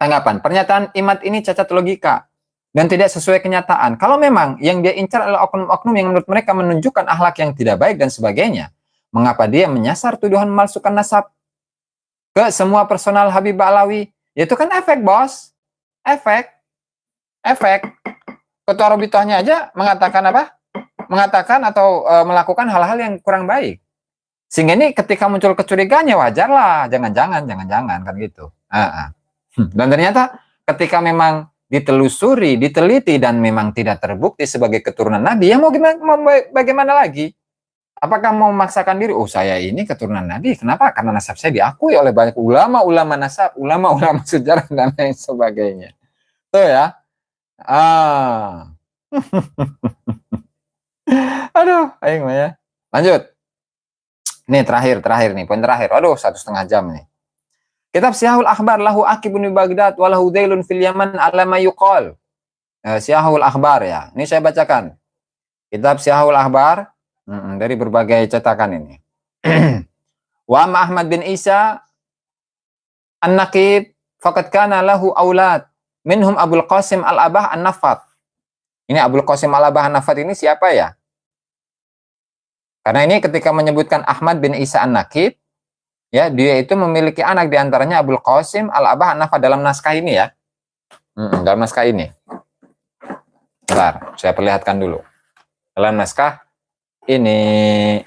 Tanggapan, pernyataan Imad ini cacat logika dan tidak sesuai kenyataan. Kalau memang yang dia incar adalah oknum-oknum yang menurut mereka menunjukkan akhlak yang tidak baik dan sebagainya, mengapa dia menyasar tuduhan memalsukan nasab ke semua personal Habib Ba'alawi? Itu kan efek, bos. Efek. Ketua Robitohnya aja mengatakan apa? Mengatakan atau melakukan hal-hal yang kurang baik. Sehingga ini ketika muncul kecurigaannya wajar lah, jangan-jangan kan gitu. Dan ternyata ketika memang ditelusuri, diteliti dan memang tidak terbukti sebagai keturunan Nabi, ya mau bagaimana lagi? Apakah mau memaksakan diri? Oh, saya ini keturunan Nabi. Kenapa? Karena nasab saya diakui oleh banyak ulama-ulama nasab, ulama-ulama sejarah dan lain sebagainya. Tuh ya. Aduh, aing mah ya. Lanjut. Nih terakhir nih, poin terakhir. Aduh, 1,5 jam nih. Kitab Siyahul Akhbar lahu Aqibun bi Baghdad wa lahu Dailun fil Yaman ala ma yuqal. Siyahul Akhbar ya. Ini saya bacakan. Kitab Siyahul Akhbar dari berbagai cetakan ini. Wa Ahmad bin Isa An-Naqib faqad kana lahu aulad minhum Abul Qasim Al-Abah An-Nafat. Ini Abul Qasim Al-Abah An-Nafat ini siapa ya? Karena ini ketika menyebutkan Ahmad bin Isa An-Naqib, ya, dia itu memiliki anak diantaranya Abul Qasim Al-Abah An-Nafat dalam naskah ini ya. Dalam naskah ini. Bentar, saya perlihatkan dulu. Dalam naskah ini.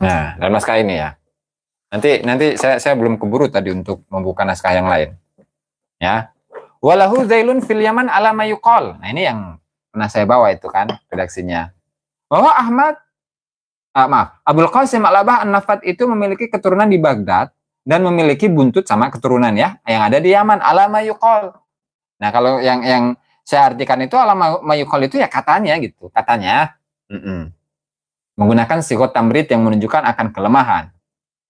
Nah, dalam naskah ini ya. Nanti saya belum keburu tadi untuk membuka naskah yang lain. Ya. Walahu zailun fil Yaman ala mayuqal. Nah, ini yang pernah saya bawa itu kan redaksinya. Bahwa Abul Qasim Al-Abah An-Nafat itu memiliki keturunan di Baghdad dan memiliki buntut sama keturunan ya yang ada di Yaman ala mayuqal. Nah, kalau yang saya artikan itu ala mayuqal itu ya katanya gitu, katanya. Menggunakan sigot tamrid yang menunjukkan akan kelemahan.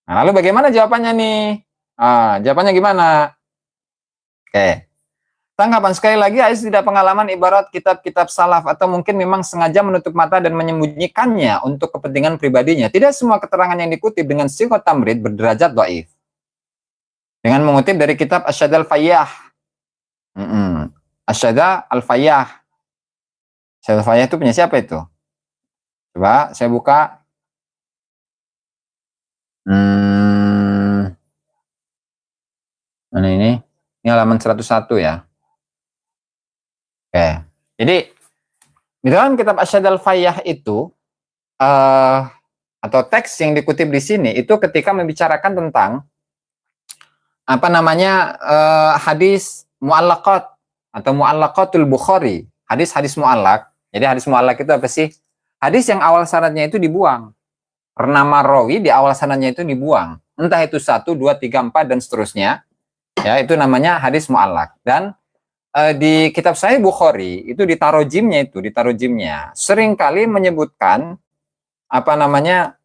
Nah, lalu bagaimana jawabannya nih? Jawabannya gimana? Oke. Tanggapan sekali lagi, Ais tidak pengalaman ibarat kitab-kitab salaf atau mungkin memang sengaja menutup mata dan menyembunyikannya untuk kepentingan pribadinya. Tidak semua keterangan yang dikutip dengan sigot tamrid berderajat dhaif. Dengan mengutip dari kitab Asyad al-Fayyah. Asyad al-Fayyah. Asyad al-Fayyah itu punya siapa itu? Coba saya buka. Mana ini? Ini halaman 101 ya. Oke. Jadi di dalam kitab Asyad al-Fayyah itu atau teks yang dikutip di sini itu ketika membicarakan tentang apa namanya hadis mu'allaqat atau mu'allaqatul Bukhari, hadis-hadis mu'allaq. Jadi hadis mu'allaq itu apa sih? Hadis yang awal sanadnya itu dibuang. Nama rawi di awal sanadnya itu dibuang. Entah itu 1, 2, 3, 4 dan seterusnya. Ya, itu namanya hadis mu'allaq. Dan di kitab Sahih Bukhari itu di tarojimnya seringkali menyebutkan apa namanya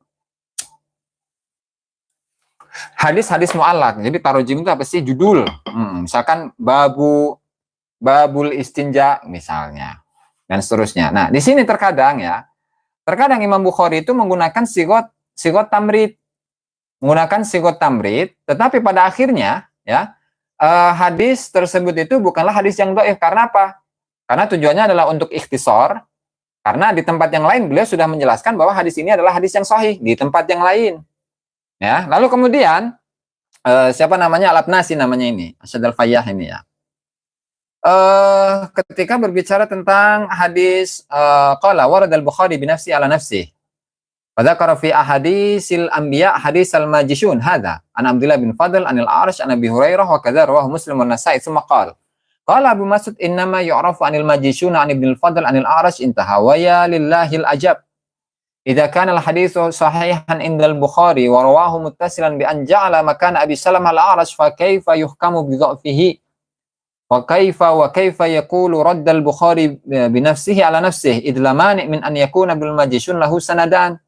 hadis-hadis mu'allaq. Jadi tarojim itu apa sih? Judul. Misalkan babul istinja misalnya dan seterusnya. Nah, di sini terkadang Imam Bukhari itu menggunakan sigot tamrid. Tetapi pada akhirnya ya hadis tersebut itu bukanlah hadis yang dhaif. Karena apa? Karena tujuannya adalah untuk ikhtisar Karena di tempat yang lain beliau sudah menjelaskan bahwa hadis ini adalah hadis yang sahih di tempat yang lain. Ya, lalu kemudian siapa namanya Al-Abnasi namanya ini, Asyad Al-Fayyah ini ya. Ketika berbicara tentang hadis qala warad al-Bukhari binafsi ala nafsi. Fadzakara fi ahadisil anbiya hadis al-majishun hadza an Abdullah bin Fadl anil A'raj an Abi Hurairah wa kadza rawahu Muslim wan Nasa'i tsumma qala qala Abu Mas'ud innama yu'rafu anil majishun an Ibnu al-Fadl anil A'raj intaha wa ya lillahil ajab. Idza kana al-haditsu sahihan indal Bukhari wa rawahu muttasilan bi an ja'ala makana Abi Salamah al-A'raj fa kaifa yuhkamu bi dha'fihi wa kaifa yaqulu radda al-Bukhari bi nafsihi ala nafsihi id la mani' min an yakuna bil majishun lahu sanadan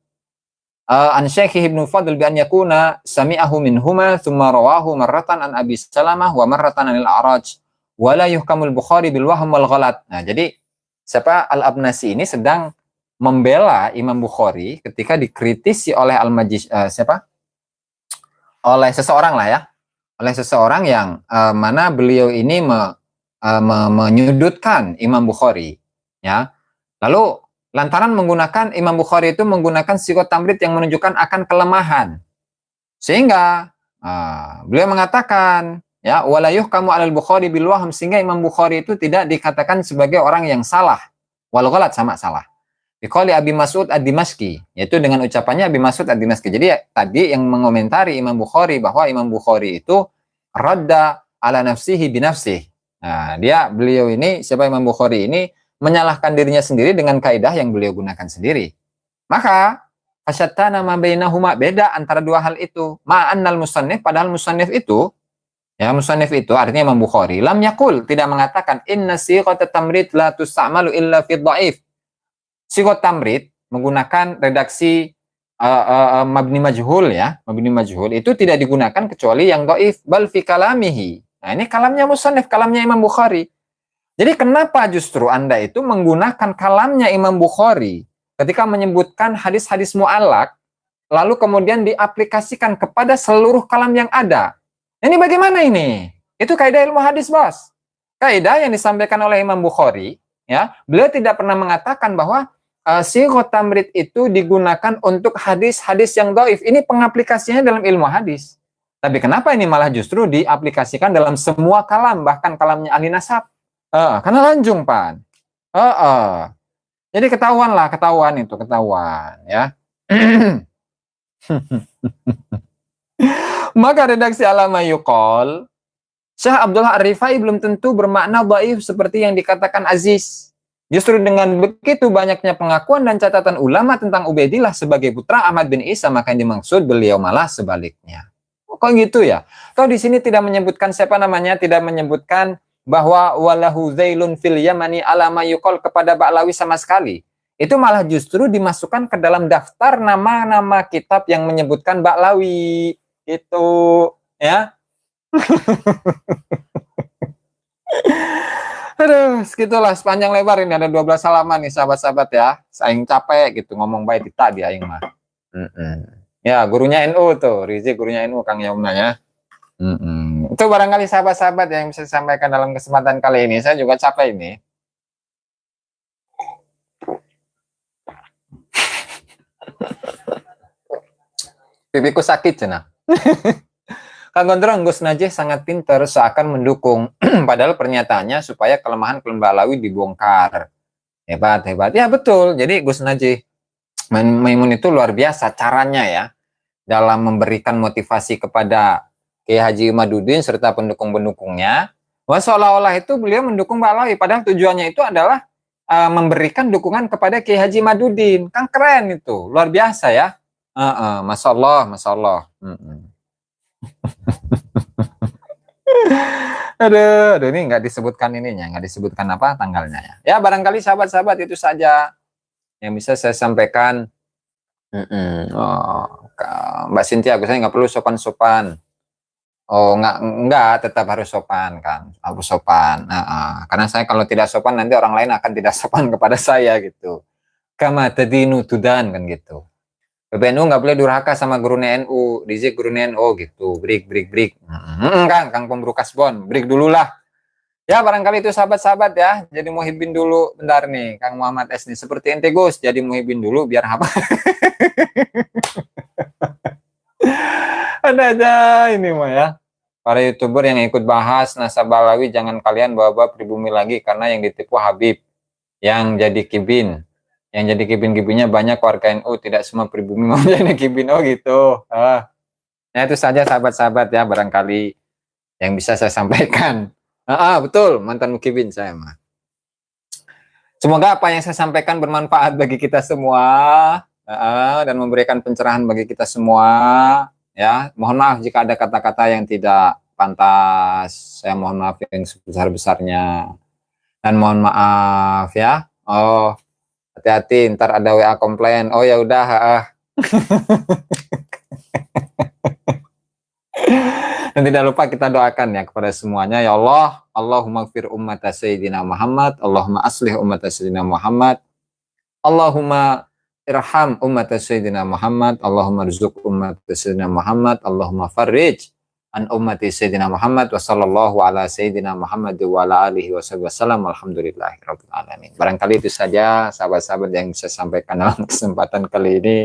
an Syekh Ibnu Fadl bi an yakuna sami'ahu minhuma thumma rawahu marratan an Abi Salamah wa marratan anil A'raj wa la yuhkamul Bukhari bil wahm wal ghalat. Nah, jadi siapa Al-Abnasi ini sedang membela Imam Bukhari ketika dikritisi oleh oleh seseorang lah ya, oleh seseorang yang mana beliau ini menyudutkan Imam Bukhari ya. Lalu lantaran menggunakan Imam Bukhari itu menggunakan sigot tamrid yang menunjukkan akan kelemahan. Sehingga beliau mengatakan ya walayuh kamu alal Bukhari bil wahm, sehingga Imam Bukhari itu tidak dikatakan sebagai orang yang salah. Wal ghalat sama salah. Biqauli Abi Mas'ud ad-Dimashqi, yaitu dengan ucapannya Abi Mas'ud ad-Dimashqi. Jadi tadi yang mengomentari Imam Bukhari bahwa Imam Bukhari itu radda ala nafsihi binafsih. Nah, beliau ini siapa Imam Bukhari ini menyalahkan dirinya sendiri dengan kaidah yang beliau gunakan sendiri. Maka fasyattana ma bainahuma, beda antara dua hal itu. Ma'annal musannif, padahal musannif itu artinya Imam Bukhari lam yaqul, tidak mengatakan inna siqat tamrid la tus'amalu illa fi dhaif. Siqat tamrid menggunakan redaksi mabni majhul ya, mabni majhul itu tidak digunakan kecuali yang dhaif, bal fi kalamihi. Nah, ini kalamnya musannif, kalamnya Imam Bukhari. Jadi kenapa justru Anda itu menggunakan kalamnya Imam Bukhari ketika menyebutkan hadis-hadis mu'allaq, lalu kemudian diaplikasikan kepada seluruh kalam yang ada? Ini bagaimana ini? Itu kaidah ilmu hadis, Bos. Kaidah yang disampaikan oleh Imam Bukhari, ya, beliau tidak pernah mengatakan bahwa sighah tamrid itu digunakan untuk hadis-hadis yang dhaif. Ini pengaplikasiannya dalam ilmu hadis. Tapi kenapa ini malah justru diaplikasikan dalam semua kalam, bahkan kalamnya ahli nasab? Karena lanjung, Pan. Jadi ketahuan ya. Maka redaksi Alama Yuqol, Syekh Abdullah Ar-Rifai belum tentu bermakna dhaif seperti yang dikatakan Aziz. Justru dengan begitu banyaknya pengakuan dan catatan ulama tentang Ubaidillah sebagai putra Ahmad bin Isa, maka yang dimaksud beliau malah sebaliknya. Kok gitu ya? Kau di sini tidak menyebutkan siapa namanya, tidak menyebutkan bahwa walahu zailun fil yamani alama yuqol kepada Ba'lawi sama sekali. Itu malah justru dimasukkan ke dalam daftar nama-nama kitab yang menyebutkan Ba'lawi. Itu ya. Aduh, segitulah sepanjang lebar ini ada 12 halaman nih sahabat-sahabat ya. Saing capek gitu ngomong baik kita di aing mah. Ya, gurunya NU tuh, Rizik gurunya NU Kang Yomna ya. Itu barangkali sahabat-sahabat yang bisa disampaikan dalam kesempatan kali ini. Saya juga capek ini. Pipiku sakit cina. Kang Gondrong, Gus Najih sangat pintar seakan mendukung. Padahal pernyataannya supaya kelemahan Ba'lawi dibongkar. Hebat. Ya betul. Jadi Gus Najih Maimun itu luar biasa caranya ya. Dalam memberikan motivasi kepada Kiai Haji Imaduddin serta pendukung-pendukungnya, wah seolah-olah itu beliau mendukung Ba'lawi, padahal tujuannya itu adalah memberikan dukungan kepada Kiai Haji Imaduddin. Kan keren itu, luar biasa ya. Masya Allah. aduh, ini nggak disebutkan ininya, nggak disebutkan apa tanggalnya ya. Ya barangkali sahabat-sahabat itu saja yang bisa saya sampaikan. Mbak Cynthia, saya nggak perlu sopan-sopan. Oh, enggak, tetap harus sopan kan, harus sopan. Karena saya kalau tidak sopan nanti orang lain akan tidak sopan kepada saya gitu. Kama tadinu tudan kan gitu. PBNU nggak boleh durhaka sama guru NU, Rizik guru NU gitu. Break. Kang Pemburu Kasbon, break dulu lah. Ya, barangkali itu sahabat-sahabat ya. Jadi muhibin dulu bentar nih, Kang Muhammad S nih. Seperti ente Gus, jadi muhibin dulu biar apa? Ada aja ini mah ya. Para YouTuber yang ikut bahas Nasabalawi, jangan kalian bawa-bawa pribumi lagi karena yang ditipu Habib, yang jadi kibin. Yang jadi kibin-kibinnya banyak warga NU, tidak semua pribumi mau jadi kibin. Oh gitu. Ya itu saja sahabat-sahabat ya, barangkali yang bisa saya sampaikan. Betul, mantan mukibin saya mah. Semoga apa yang saya sampaikan bermanfaat bagi kita semua, dan memberikan pencerahan bagi kita semua. Ya, mohon maaf jika ada kata-kata yang tidak pantas. Saya mohon maaf yang sebesar-besarnya. Dan mohon maaf ya. Oh, hati-hati, ntar ada WA komplain. Oh ya udah. Dan tidak lupa kita doakan ya kepada semuanya. Ya Allah, Allahumma gfir ummata Sayyidina Muhammad, Allahumma aslih ummata Sayyidina Muhammad, Allahumma irham ummata Sayyidina Muhammad, Allahumma rizuk ummata Sayyidina Muhammad, Allahumma farrij an ummati Sayyidina Muhammad, wa sallallahu ala Sayyidina Muhammad wa ala alihi wa sallam, alhamdulillahirabbil alamin. Barangkali itu saja sahabat-sahabat yang bisa sampaikan dalam kesempatan kali ini.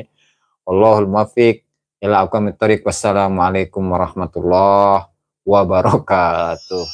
Wallahul muwaffiq ila aqwamit thoriq. Wassalamualaikum warahmatullahi wabarakatuh.